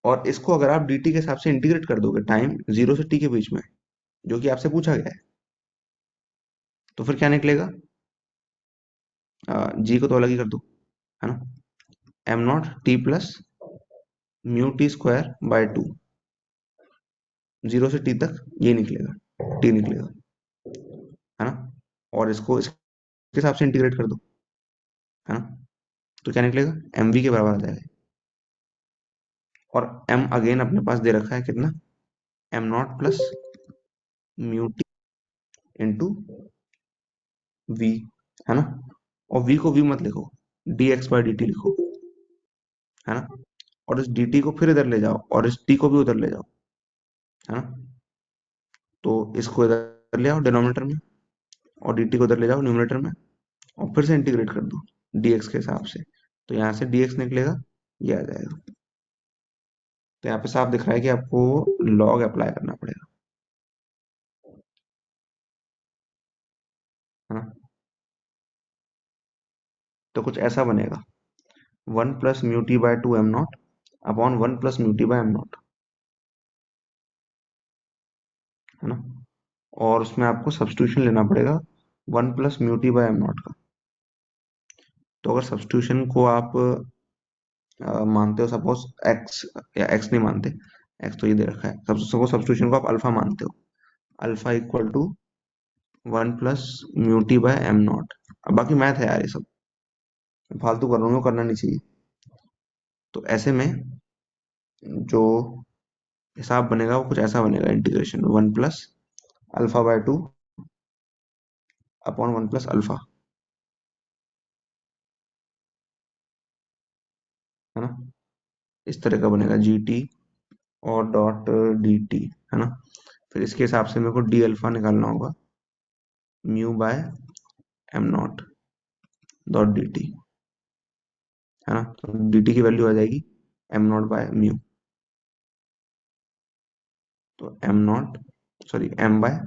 और इसको अगर आप dt के हिसाब से इंटीग्रेट कर दोगे टाइम 0 से t के बीच में, जो कि आपसे पूछा गया है, तो फिर क्या निकलेगा, जी को तो अलग ही कर दो, है ना, am not T plus mu T square by two, 0 से t तक ये निकलेगा, t निकलेगा, है ना। और इसको इसके हिसाब से इंटीग्रेट कर दो, है ना, तो क्या निकलेगा, एम वी के बराबर आ जाएगा। और m अगेन अपने पास दे रखा है कितना, m not plus mu T into v, है ना। और v को v मत लिखो, dx बाई dt लिखो, है ना। और इस dt को फिर इधर ले जाओ और इस t को भी उधर ले जाओ, है ना। तो इसको इधर ले आओ डिनोमिनेटर में और dt को उधर ले जाओ न्यूमरेटर में, और फिर से इंटीग्रेट कर दो dx के हिसाब से, तो यहाँ से dx निकलेगा, ये आ जाएगा। तो यहाँ पे साफ दिख रहा है कि आपको लॉग अप्लाई करना पड़ेगा, है ना। तो कुछ ऐसा बनेगा, one plus mu t by two m naught upon one plus mu t by m naught, है ना। और उसमें आपको सब्स्टिट्यूशन लेना पड़ेगा one plus mu t by m naught का। तो अगर सब्स्टिट्यूशन को आप मानते हो सपोज एक्स, या एक्स नहीं मानते, एक्स तो ये दे रखा है, सपोज सब्स्टिट्यूशन को आप अल्फा मानते हो, alpha equal to one plus mu t by m naught. अब बाकी मैथ है यार, ये सब फालतू कर रहा हूँ, करना नहीं चाहिए। तो ऐसे में जो हिसाब बनेगा वो कुछ ऐसा बनेगा, integration one plus alpha by two upon one plus alpha, है ना। इस तरह का बनेगा जी टी और डॉट डी टी, है ना। फिर इसके हिसाब से मेरे को डी अल्फा निकालना होगा, mu by m naught dot d t, है ना। तो डी टी की वैल्यू आ जाएगी एम नॉट बाय म्यू, तो m naught, sorry m by,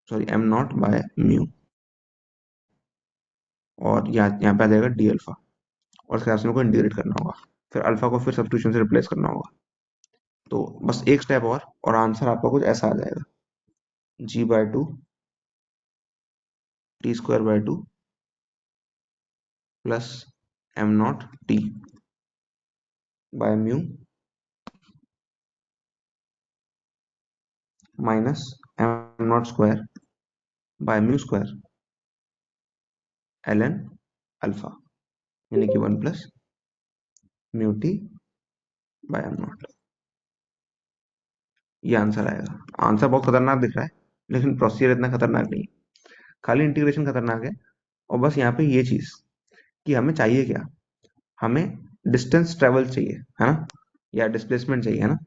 sorry m naught by mu, और यहाँ पे आ जाएगा डी अल्फा, और इसके हिसाब से मेरे को इंटीग्रेट करना होगा, फिर अल्फा को फिर सब्स्टिट्यूशन से रिप्लेस करना होगा। तो बस एक स्टेप और आंसर आपका कुछ ऐसा आ जाएगा, g/2 t² / 2 plus m0 t by mu minus m0² by mu square ln alpha, यानी कि 1 plus mu t bye m0। ये आंसर आएगा। आंसर बहुत खतरनाक दिख रहा है, लेकिन प्रोसीजर इतना खतरनाक नहीं है, खाली इंटीग्रेशन खतरनाक है। और बस यहाँ पे ये चीज कि हमें चाहिए क्या, हमें डिस्टेंस ट्रेवल चाहिए, है ना, या डिस्प्लेसमेंट चाहिए, है ना।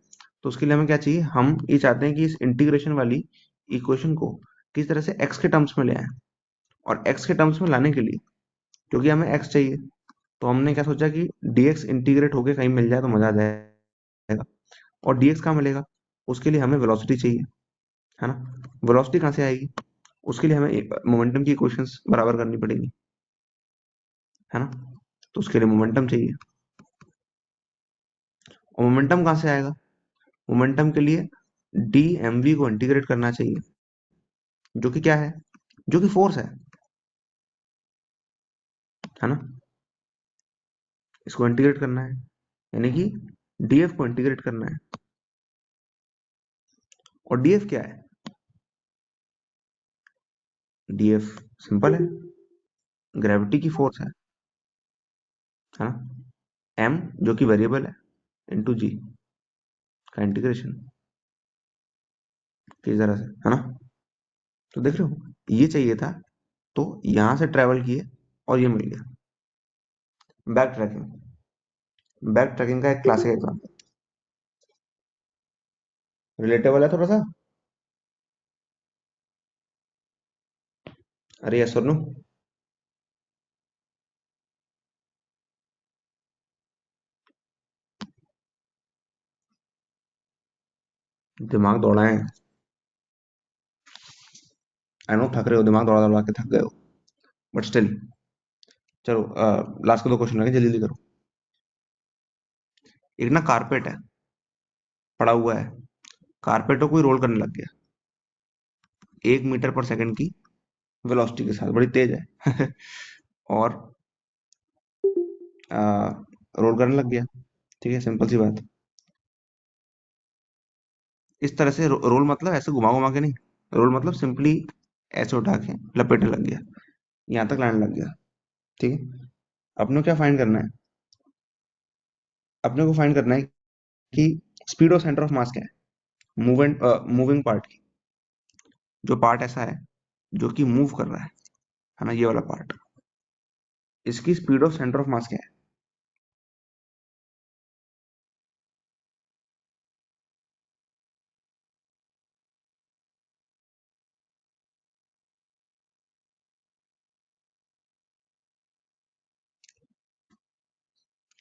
तो उसके लिए हमें क्या चाहिए, हम ये चाहते हैं कि इस इंटीग्रेशन वाली इक्वेशन को किस तरह से एक्स के टर्म्स में ले आए। और एक्स के टर्म्स में लाने के लिए, क्योंकि हमें एक्स चाहिए, तो हमने क्या सोचा कि dx इंटीग्रेट होके कहीं मिल जाए तो मजा आ जाएगा। और dx कहाँ मिलेगा, उसके लिए हमें वेलोसिटी चाहिए, है ना। वेलोसिटी कहाँ से आएगी, उसके लिए हमें मोमेंटम की इक्वेशंस बराबर करनी पड़ेगी, है ना। तो उसके लिए मोमेंटम चाहिए, और मोमेंटम कहाँ से आएगा, मोमेंटम के लिए डी एम वी को इंटीग्रेट करना चाहिए, जो कि क्या है, जो कि फोर्स है ना। इसको इंटीग्रेट करना है, यानी कि डीएफ को इंटीग्रेट करना है। और डीएफ क्या है, डीएफ सिंपल है, ग्रेविटी की फोर्स है ना। एम जो कि वेरिएबल है, इंटू जी का इंटीग्रेशन, किस तरह से, है ना। तो देख रहे हो, ये चाहिए था, तो यहां से ट्रेवल किए और ये मिल गया। बैक ट्रैकिंग, बैक ट्रैकिंग का एक क्लासिक एग्जाम्पल, रिलेटेबल है थोड़ा सा। अरे यस और नो, दिमाग दौड़ाए, आई नो थक रहे हो, दिमाग दौड़ा दौड़ा के थक गए हो, बट स्टिल चलो, लास्ट के दो क्वेश्चन लगे, जल्दी जल्दी करो। एक ना कारपेट है, पड़ा हुआ है, कारपेट को कोई रोल करने लग गया 1 मीटर पर सेकंड की वेलोसिटी के साथ, बड़ी तेज है और रोल करने लग गया, ठीक है, सिंपल सी बात। इस तरह से रोल मतलब ऐसे घुमा घुमा के नहीं, रोल मतलब सिंपली ऐसे उठा के लपेटने लग गया, यहाँ तक लाने लग गया, ठीक है। अपने को क्या फाइंड करना है, अपने को फाइंड करना है कि speed of centre of mass क्या है, मूवमेंट मूविंग पार्ट की, जो पार्ट ऐसा है जो कि मूव कर रहा है ना, ये वाला पार्ट, इसकी speed of centre of mass क्या है।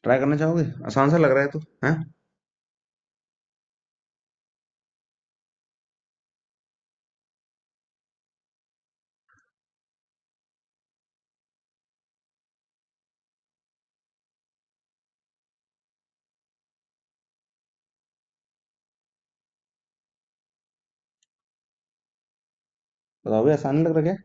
ट्राई करना चाहोगे, आसान सा लग रहा है तो, है। बताओ भी, आसान नहीं लग रहा क्या।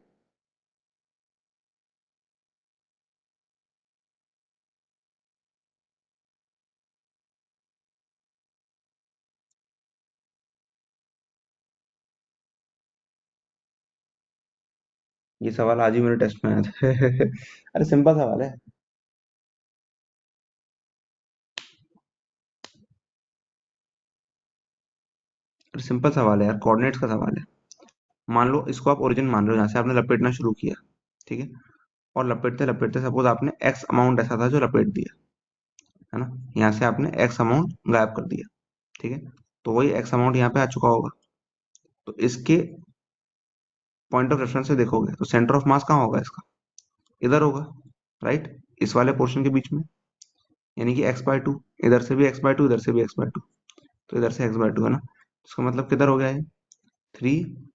ये सवाल आज ही मेरे टेस्ट में आया था अरे सिंपल सवाल है, अरे सिंपल सवाल है यार, कोऑर्डिनेट्स का सवाल है। मान लो इसको आप ओरिजिन मान लो, जहाँ से आपने लपेटना शुरू किया, ठीक है। और लपेटते लपेटते सपोज आपने एक्स अमाउंट ऐसा था जो लपेट दिया, है ना। यहाँ से आपने एक्स अमाउंट गायब कर दिया, ठीक है। तो वही एक्स अमाउंट यहाँ पे आ चुका होगा, तो इसके पॉइंट ऑफ रेफरेंस से देखोगे तो सेंटर ऑफ मास कहाँ होगा इसका, इधर होगा, राइट, इस वाले पोर्शन के बीच में, यानी कि x/2, इधर से भी x/2, इधर से भी x/2, तो इधर से x/2 है ना। इसका मतलब किधर हो गया है, 3,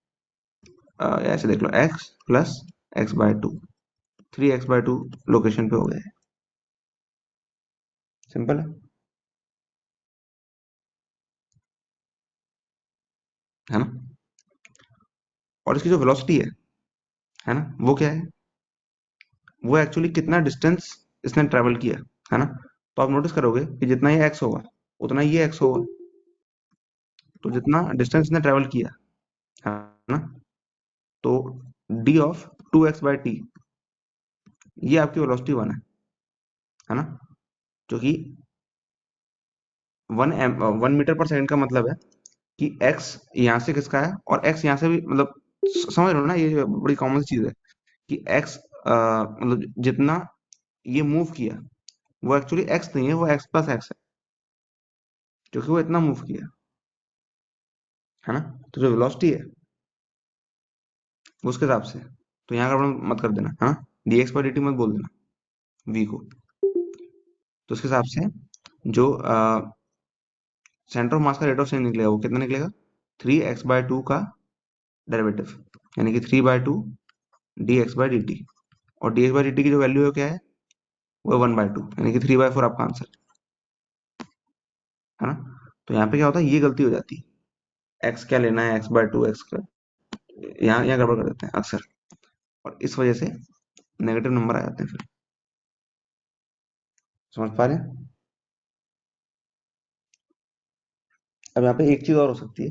ऐसे देख लो, x plus x/2, 3x/2 location पे हो गया है। सिंपल है ना। और इसकी जो वेलोसिटी है ना, वो क्या है, वो एक्चुअली कितना डिस्टेंस इसने ट्रेवल किया है ना। तो आप नोटिस करोगे कि जितना ये एक्स होगा उतना ये एक्स होगा। तो जितना डिस्टेंस इसने ट्रेवल किया है ना, तो डी ऑफ 2x/t, ये आपकी वेलोसिटी है ना, जो कि 1 मीटर पर सेकंड का मतलब है कि x यहाँ से किसका है और x यहाँ से भी, मतलब समझ रहे हो ना, ये बड़ी कॉमन सी चीज है कि x मतलब जितना ये मूव किया वो एक्चुअली x नहीं है, वो x+x है, क्योंकि वो इतना मूव किया है ना। तो जो वेलोसिटी है वो उसके हिसाब से, तो यहाँ का मत कर देना है ना, dx/dt मत बोल देना v को। तो उसके हिसाब से जो सेंटर ऑफ मास का रेट ऑफ चेंज निकलेगा वो कितना निकलेगा, 3x/2 का डेरिवेटिव, यानी कि 3/2 dx/dt। और dx/dt की जो वैल्यू है क्या है, वो 1/2, यानी कि 3/4 आपका आंसर है ना। तो यहाँ पे क्या होता है, ये गलती हो जाती है, x क्या लेना है, x/2 x का, यहाँ यहाँ गड़बड़ कर देते हैं अक्सर, और इस वजह से नेगेटिव नंबर आ जाते हैं फिर। समझ पा रहे हैं। अब यहाँ पे एक चीज और हो सकती है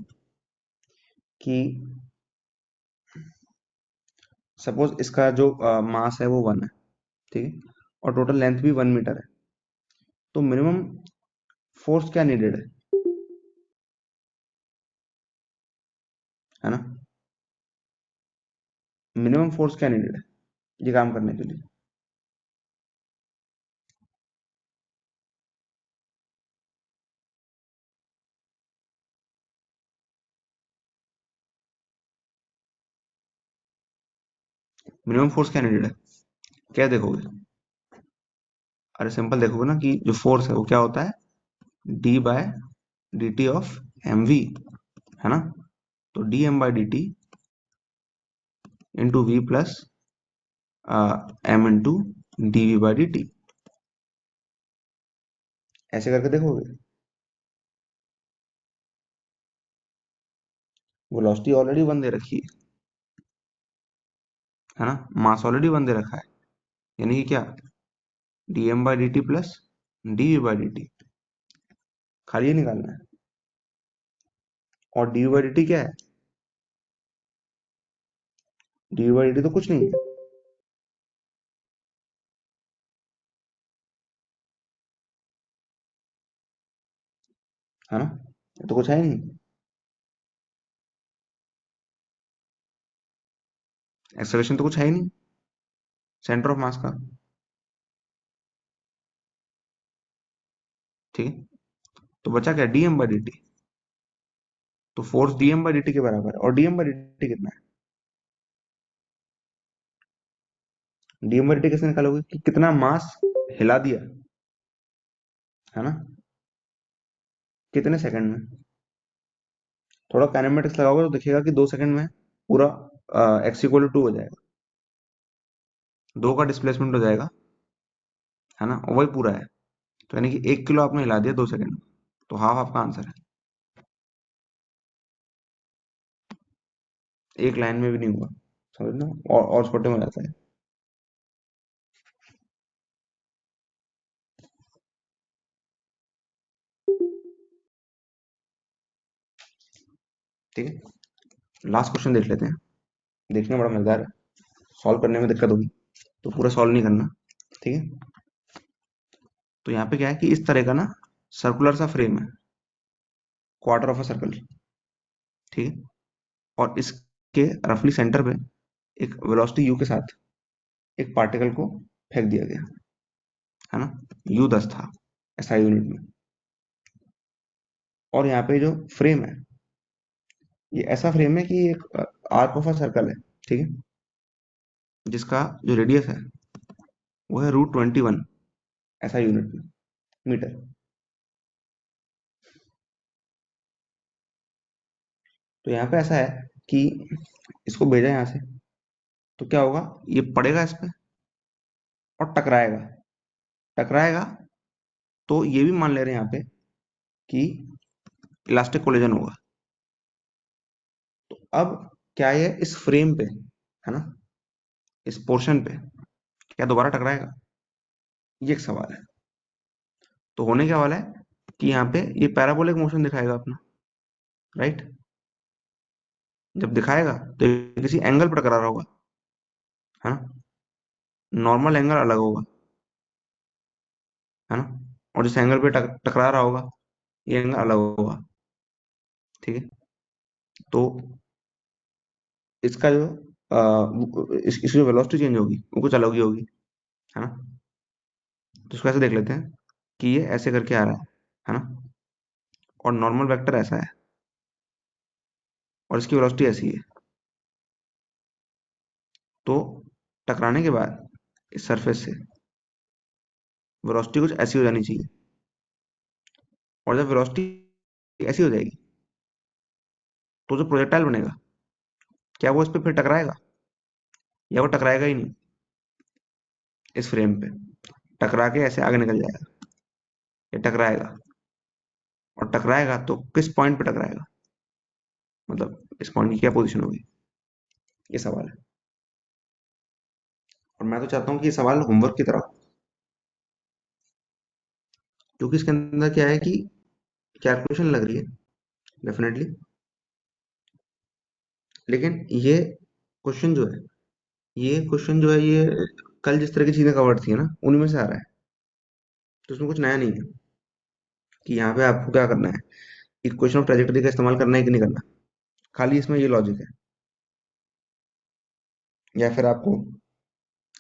कि सपोज इसका जो मास है वो 1 है, ठीक है, और टोटल लेंथ भी 1 मीटर है, तो मिनिमम फोर्स क्या नीडेड है ना, मिनिमम फोर्स क्या नीडेड है ये काम करने के लिए। मिनिमम फोर्स क्या नीडेड है, क्या देखोगे, अरे सिंपल देखोगे ना कि जो फोर्स है वो क्या होता है, d/dt ऑफ mv, है ना। तो dm/dt into v plus m into dv/dt, ऐसे करके देखोगे। वेलोसिटी ऑलरेडी 1 दे रखी है ना, मास ऑलरेडी 1 दे रखा है, यानी कि क्या, dm/dt प्लस dv/dt, खाली ये निकालना है। और dv/dt क्या है, dv/dt तो कुछ नहीं है ना, ये तो कुछ है ही नहीं, एक्सेलरेशन तो कुछ है ही नहीं सेंटर ऑफ मास का, ठीक है। तो बचा क्या, dm/dt, तो फोर्स dm/dt के बराबर है, और dm/dt कितना है, dm/dt कैसे निकालोगे कि कितना मास हिला दिया है ना, कितने सेकंड में। थोड़ा काइनेमेटिक्स लगाओगे तो दिखेगा कि 2 सेकंड में पूरा x = 2 हो जाएगा, 2 का डिस्प्लेसमेंट हो जाएगा, है ना, और वही पूरा है। तो यानी कि 1 किलो आपने हिला दिया 2 सेकंड में, तो हाफ आपका आंसर है। एक लाइन में भी नहीं हुआ, समझ लो, और छोटे में हो जाता है। ठीक है, लास्ट क्वेश्चन देख लेते हैं, देखने में बड़ा मजेदार है, सॉल्व करने में दिक्कत होगी तो पूरा सॉल्व नहीं करना, ठीक है। तो यहाँ पे क्या है कि इस तरह का ना सर्कुलर सा फ्रेम है, क्वार्टर ऑफ अ सर्कल, ठीक है, और इसके रफली सेंटर पे एक वेलोसिटी u के साथ एक पार्टिकल को फेंक दिया गया है ना, u10 था ऐसा यूनिट में। और यहाँ पे जो फ्रेम है, ये ऐसा फ्रेम है कि एक आर्क ऑफ अ सर्कल है, ठीक है, जिसका जो रेडियस है वो है √21 ऐसा यूनिट में, मीटर। तो यहाँ पे ऐसा है कि इसको भेजा यहाँ से, तो क्या होगा, ये पड़ेगा इस पे, और टकराएगा। टकराएगा तो ये भी मान ले रहे हैं यहाँ पे कि इलास्टिक कोलिजन होगा। तो अब क्या ये इस फ्रेम पे, है ना, इस पोर्शन पे क्या दोबारा टकराएगा? ये एक सवाल है। तो होने क्या वाला है कि यहाँ पे ये पैराबोलिक मोशन दिखाएगा अपना, राइट। जब दिखाएगा तो ये किसी एंगल पर टकरा रहा होगा, है ना। नॉर्मल एंगल अलग होगा, है ना। और जिस एंगल पे टकरा रहा होगा ये एंगल अलग होगा, ठीक है। तो इसका जो इसकी जो वेलोसिटी चेंज होगी वो कुछ अलग ही होगी, है ना। तो इसको ऐसे देख लेते हैं कि ये ऐसे करके आ रहा है ना। और नॉर्मल वेक्टर ऐसा है और इसकी वेलोसिटी ऐसी है। तो टकराने के बाद इस सरफेस से वेलोसिटी कुछ ऐसी हो जानी चाहिए। और जब वेलोसिटी ऐसी हो जाएगी तो जो प्रोजेक्टाइल बनेगा क्या वो इस पे फिर टकराएगा? या वो टकराएगा ही नहीं? इस फ्रेम पे टकरा के ऐसे आगे निकल जाएगा। ये टकराएगा, और टकराएगा तो किस पॉइंट पे टकराएगा, मतलब इस पॉइंट की क्या पोजीशन होगी, ये सवाल है। और मैं तो चाहता हूँ कि ये सवाल होमवर्क की तरह हो, क्योंकि इसके अंदर क्या है कि कैलकुलेशन लग रही है डेफिनेटली, लेकिन ये क्वेश्चन जो है ये कल जिस तरह की चीजें कवर्ड थी ना उन्हीं में से आ रहा है। तो उसमें कुछ नया नहीं है कि यहाँ पे आपको क्या करना है, इक्वेशन ऑफ ट्रेजेक्टरी का इस्तेमाल करना है कि नहीं करना। खाली इसमें ये लॉजिक है, या फिर आपको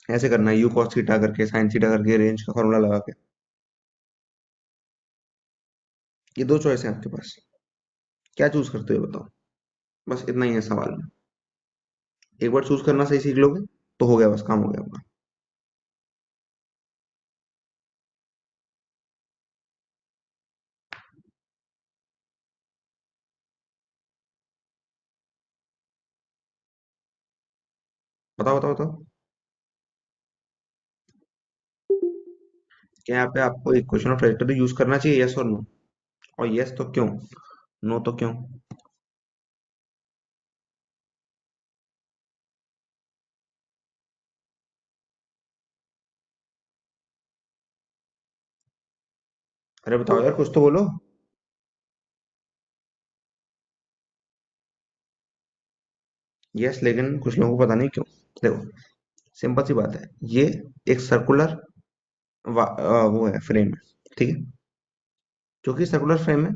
ऐसे करना है, यू कॉस थीटा करके साइन थीटा करके रेंज का फॉर्मूला लगा के। ये दो चॉइस है आपके पास, क्या चूज करते हो बताओ। बस इतना ही है सवाल में। एक बार चूज करना सही सीख लोगे तो हो गया, बस काम हो गया आपका। बताओ बताओ बताओ। क्या यहाँ पे आपको इक्वेशन ऑफ ट्रेजेक्टरी यूज करना चाहिए, यस और नो? और यस तो क्यों, नो तो क्यों? अरे बताओ यार, कुछ तो बोलो। यस, लेकिन कुछ लोगों को पता नहीं क्यों। देखो, सिंपल सी बात है। ये एक सर्कुलर वो है, फ्रेम है, ठीक है। क्योंकि सर्कुलर फ्रेम है,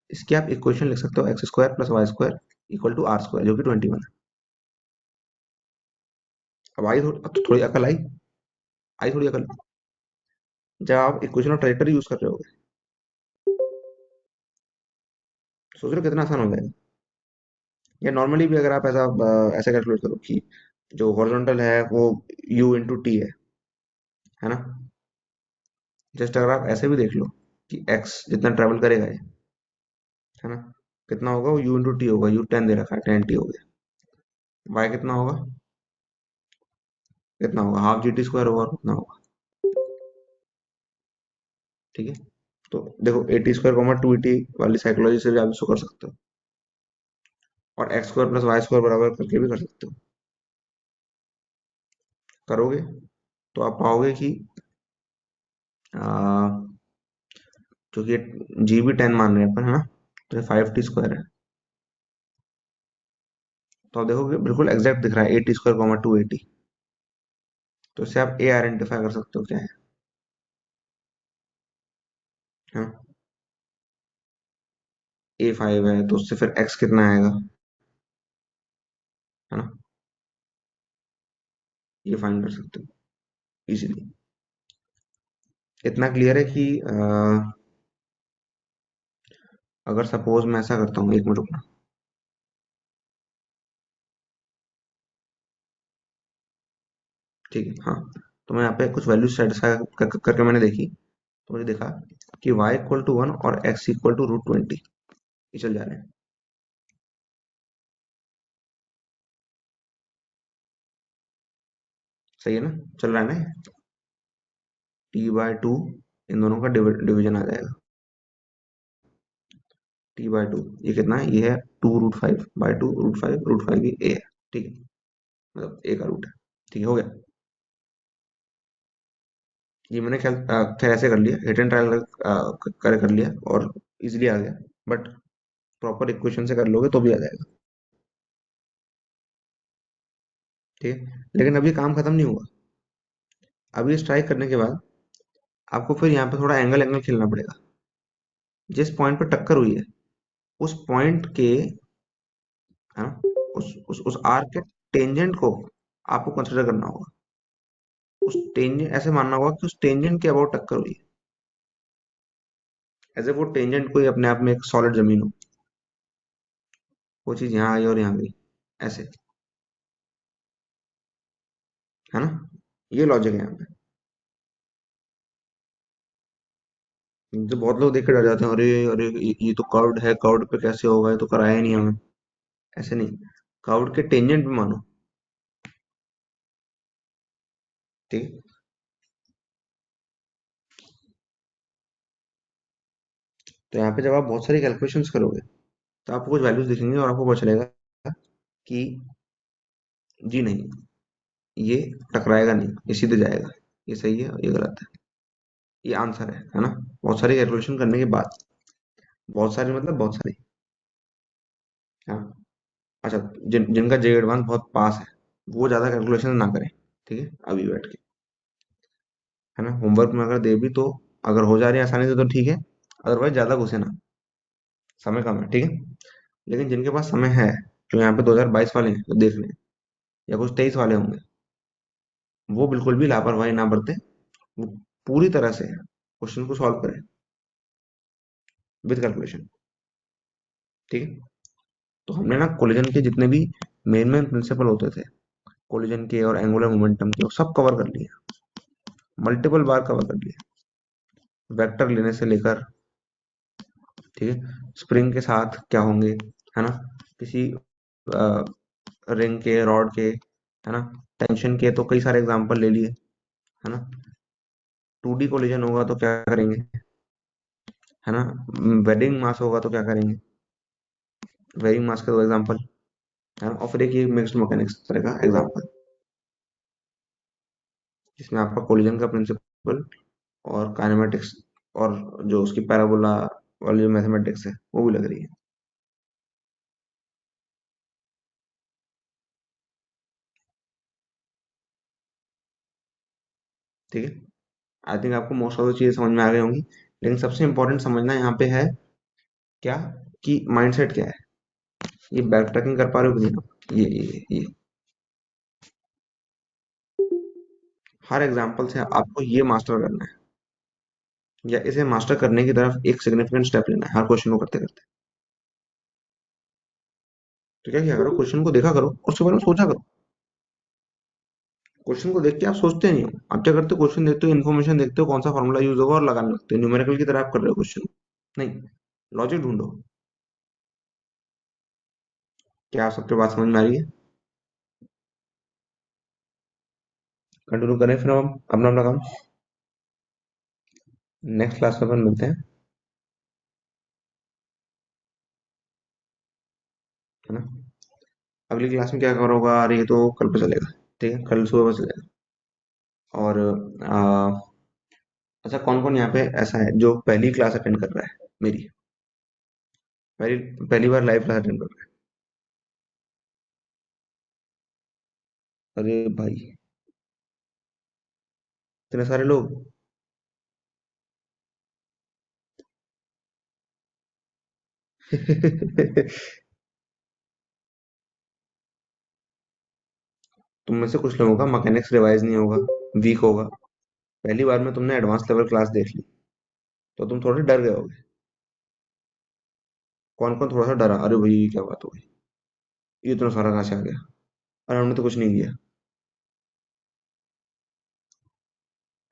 इसकी आप इक्वेशन लिख सकते हो x square plus y square equal to r square, जो कि 21 है। अब अब तो थोड़ी अकल आई थोड़ी अकल। जब आप इक्वेशन ऑफ ट्रेजेक्टरी यूज कर रहे हो, सोच रहे हो कितना आसान हो जाएगा। या नॉर्मली भी अगर आप ऐसे कैलकुलेट करो कि जो हॉरिजॉन्टल है वो u इंटू टी है ना। जस्ट अगर आप ऐसे भी देख लो कि x जितना ट्रेवल करेगा ये, है ना, कितना होगा, वो u इंटू टी होगा। u 10 दे रखा है, 10 टी हो गया। y कितना होगा, कितना होगा, हाफ जी टी स्क्वायर होगा, और कितना होगा, ठीक है। तो देखो, a t square comma two t वाली साइकोलॉजी से भी आप इसको कर सकते हो, और x square plus y square बराबर करके भी कर सकते हो। करोगे तो आप पाओगे कि आ, क्योंकि जी भी 10 मान रहे हैं अपन, है ना, तो ये 5 टी स्क्वायर है। तो आप देखोगे बिल्कुल एग्जैक्ट दिख रहा है, ए टी स्क्वायर कॉमा 280। तो इससे आप ए आइडेंटिफाई कर सकते हो क्या है ना। ए 5 है तो उससे फिर एक्स कितना आएगा, है ना, ये फाइंड कर सकते हो इजीली। इतना क्लियर है कि अगर सपोज मैं ऐसा करता हूँ, एक मिनट रुकना। ठीक है, हाँ। तो मैं यहाँ पे कुछ वैल्यू सेटिस्फाई करके मैंने देखी, तो मुझे देखा कि y इक्वल टू 1 और x इक्वल टू √20 ये चल जा रहे हैं। सही है ना? चल रहा है ना? T/2 इन दोनों का डिवीजन आ जाएगा। T/2 ये कितना है? ये है 2√5/2√5 ये a है। ठीक है, मतलब a का रूट है। ठीक है, हो गया। ये मैंने खैर ऐसे कर लिया, हिट एंड ट्रायल कर लिया और इजीली आ गया। बट प्रॉपर इक्वेशन से कर लोगे तो भी आ जाएगा। ठीक है, लेकिन अभी काम खत्म नहीं हुआ। अभी स्ट्राइक करने के बाद आपको फिर यहाँ पे थोड़ा एंगल एंगल खेलना पड़ेगा। जिस पॉइंट पे टक्कर हुई है उस पॉइंट के, है ना, उस आर्क के टेंजेंट को आपको कंसिडर करना होगा। उस टेंजेंट ऐसे मानना होगा कि उस टेंजेंट के अबाउट टक्कर हुई है, एज ए वो टेंजेंट कोई अपने आप में एक सॉलिड जमीन हो। वो चीज यहाँ आई और यहाँ गई, ऐसे। है ना? ये लॉजिक है यहाँ पे। तो बहुत लोग देख के डर जाते हैं, अरे अरे ये तो कर्व्ड है, कर्व्ड पे कैसे होगा, ये तो कराया ही नहीं हमें। ऐसे नहीं, कर्व्ड के टेंजेंट पे मानो। ठीक है? तो यहाँ पे जब आप बहुत सारी कैलकुलेशंस करोगे तो आपको कुछ वैल्यूज दिखेंगे और आपको पता चलेगा कि जी नहीं, ये टकराएगा नहीं, ये सीधे जाएगा, ये सही है और ये गलत है, ये आंसर है ना? बहुत सारी कैलकुलेशन करने के बाद, बहुत सारी मतलब बहुत सारी। हाँ। अच्छा, जिनका जे एडवांस बहुत पास है वो ज्यादा कैलकुलेशन ना करें। ठीक है, अभी बैठ के, है ना, होमवर्क में अगर दे भी तो अगर हो जा रही है आसानी से तो ठीक है, अदरवाइज ज्यादा घुसे ना। समय कम है, ठीक है। लेकिन जिनके पास समय है, जो यहाँ पे 2022 वाले हैं जो देख रहे हैं, या कुछ 23 वाले होंगे, वो बिल्कुल भी लापरवाही ना बरते। वो पूरी तरह से क्वेश्चन को सॉल्व करें विद कैलकुलेशन। ठीक है। तो हमने ना कोलिजन के जितने भी मेन मेन प्रिंसिपल होते थे कोलिजन के और एंगुलर मोमेंटम के, वो सब कवर कर लिए, मल्टीपल बार कवर कर लिए, वेक्टर लेने से लेकर। ठीक है, स्प्रिंग के साथ क्या होंगे, है ना, किसी रिंग के, रॉड के, है ना, टेंशन के तो कई सारे एग्जांपल ले लिए, है ना। 2D कोलिजन होगा तो क्या करेंगे, है ना। वेडिंग मास होगा तो क्या करेंगे, वेरिंग मास के दो एग्जांपल, है ना। और फिर एक ये मिक्स्ड मैकेनिक्स तरह का एग्जांपल, जिसमें आपका कोलिजन का प्रिंसिपल और काइनेमेटिक्स और जो उसकी पैराबोला वाली जो मैथमेटिक्स है वो भी लग रही है। ठीक है, आई थिंक आपको मोस्ट ऑफ द चीजें समझ में आ गई होंगी। लेकिन सबसे इंपॉर्टेंट समझना यहाँ पे है क्या, कि माइंडसेट क्या है। ये बैक ट्रैकिंग कर पा रहे हो कि नहीं आप? ये हर एग्जांपल से आपको ये मास्टर करना है, या इसे मास्टर करने की तरफ एक सिग्निफिकेंट स्टेप लेना है हर क्वेश्चन को करते करते। तो क्या किया करो, क्वेश्चन को देखा करो और उसके बारे में सोचा करो। क्वेश्चन को देख के आप सोचते नहीं हो, आप क्या करते हो, क्वेश्चन देखते हो, इन्फॉर्मेशन देखते हो, कौन सा फॉर्मूला यूज होगा और लगाने लगते हो, न्यूमेरिकल की तरह आप कर रहे हो क्वेश्चन। नहीं, लॉजिक ढूंढो। क्या आप सबके बात समझ में आ रही है? कंटिन्यू करें फिर हम अपना अपना काम। नेक्स्ट क्लास में अपन मिलते हैं, है ना। अगली क्लास में क्या करोगा, अरे ये तो कल पे चलेगा। ठीक है, कल सुबह पे चलेगा। और अच्छा, कौन कौन यहाँ पे ऐसा है जो पहली क्लास अटेंड कर रहा है मेरी, पहली पहली बार लाइव क्लास अटेंड कर रहा है? अरे भाई, इतने सारे लोग! तुम में से कुछ लोगों का मैकेनिक्स रिवाइज नहीं होगा, वीक होगा। पहली बार में तुमने एडवांस लेवल क्लास देख ली तो तुम थोड़े डर गए होगे। कौन कौन थोड़ा सा डरा, अरे भाई ये क्या बात हो गई, ये इतना सारा कहाँ से आ गया, अरे हमने तो कुछ नहीं किया।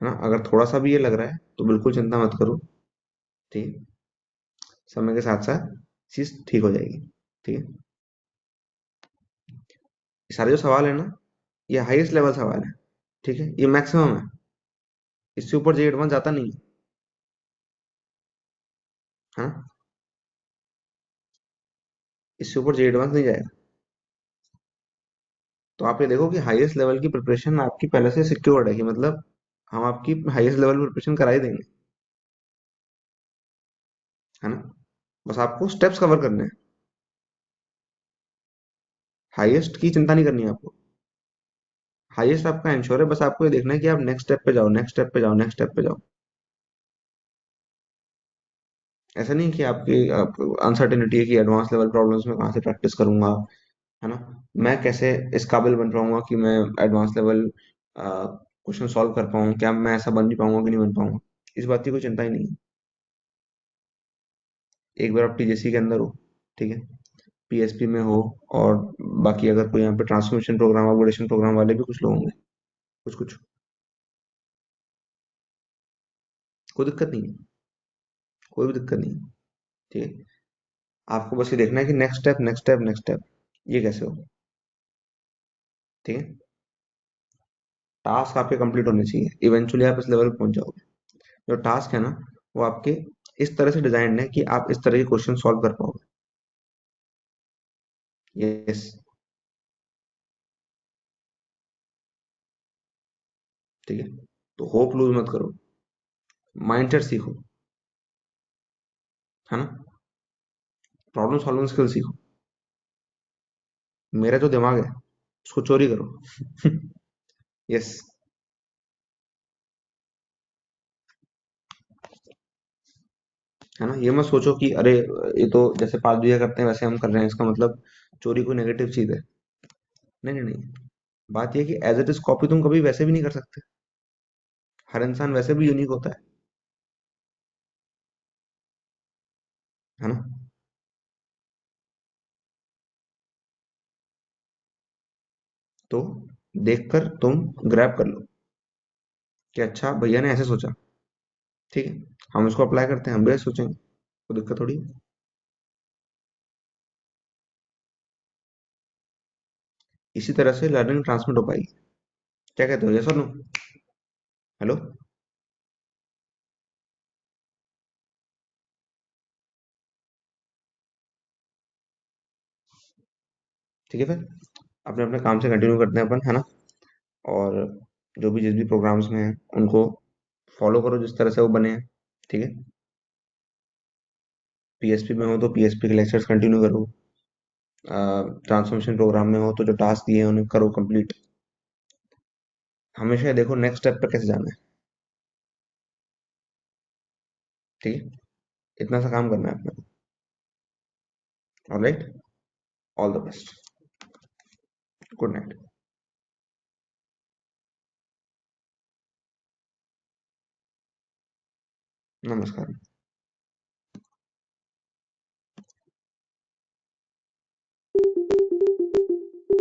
है ना, अगर थोड़ा सा भी ये लग रहा है तो बिल्कुल चिंता मत करो। ठीक है, समय के साथ साथ चीज ठीक हो जाएगी। ठीक है, ये सारे जो सवाल है ना, ये हाईएस्ट लेवल सवाल है। ठीक है, ये मैक्सिमम है, इससे ऊपर जे एडवांस जाता नहीं है। हाँ, इससे ऊपर जे एडवांस नहीं जाएगा। तो आप ये देखो कि हाईएस्ट लेवल की प्रिपरेशन आपकी पहले से सिक्योर्ड है, कि मतलब हम आपकी हाईएस्ट लेवल प्रिपरेशन करा ही देंगे, है ना। बस आपको स्टेप्स कवर करने हैं, हाईएस्ट की चिंता नहीं करनी है आपको। हाईएस्ट आपका इंश्योर है, बस आपको ये देखना है कि आप नेक्स्ट स्टेप पे जाओ, नेक्स्ट स्टेप पे जाओ, नेक्स्ट स्टेप पे जाओ। ऐसा नहीं कि आपकी अनसर्टेनिटी है कि एडवांस लेवल प्रॉब्लम्स में कहाँ से प्रैक्टिस करूंगा, है ना। मैं कैसे इस काबिल बन पाऊंगा कि मैं एडवांस लेवल क्वेश्चन सॉल्व कर पाऊँ, क्या मैं ऐसा बन भी पाऊंगा कि नहीं बन पाऊंगा, इस बात की कोई चिंता ही नहीं है। एक बार आप टीजेसी के अंदर हो, ठीक है, पीएसपी में हो, और बाकी अगर कोई यहाँ पे ट्रांसफॉर्मेशन प्रोग्राम, अपग्रेडेशन प्रोग्राम वाले भी कुछ लोग होंगे, कुछ कुछ, कोई दिक्कत नहीं है, कोई भी दिक्कत नहीं है, ठीक है। आपको बस ये देखना है कि next step, next step, next step, ये कैसे हो, ठीक है। टास्क आपके कंप्लीट होने चाहिए, इवेंचुअली आप इस लेवल पे पहुंच जाओगे। जो टास्क है ना, वो आपके इस तरह से डिजाइन है कि आप इस तरह के क्वेश्चन सॉल्व कर पाओगे। यस, ठीक है। तो होप लूज मत करो, माइंडसेट सीखो, है ना, प्रॉब्लम सॉल्विंग स्किल सीखो। मेरा जो दिमाग है उसको चोरी करो। यस, है ना, ये मत सोचो कि अरे ये तो जैसे पास भैया करते हैं वैसे हम कर रहे हैं, इसका मतलब चोरी कोई नेगेटिव चीज है। नहीं नहीं नहीं, बात ये है कि एज इट इज कॉपी तुम कभी वैसे भी नहीं कर सकते, हर इंसान वैसे भी यूनिक होता है ना। तो देखकर तुम ग्रैब कर लो कि अच्छा भैया ने ऐसे सोचा, ठीक है, हम उसको अप्लाई करते हैं, हम भी ऐसे सोचेंगे, कोई दिक्कत थोड़ी है। इसी तरह से लर्निंग ट्रांसमिट हो पाएगी। क्या कहते हो, यस और नो? हेलो, ठीक है फिर अपने अपने काम से कंटिन्यू करते हैं अपन, है ना। और जो भी जिस भी प्रोग्राम्स में हैं उनको फॉलो करो जिस तरह से वो बने हैं, ठीक है। पीएसपी में हो तो पीएसपी के लेक्चर्स कंटिन्यू करो, ट्रांसफॉर्मेशन प्रोग्राम में हो तो जो टास्क दिए हैं उन्हें करो कंप्लीट। हमेशा ये देखो नेक्स्ट स्टेप पे कैसे जाना है, ठीक है। इतना सा काम करना है अपने को। Alright, all the best, good night, नमस्कार।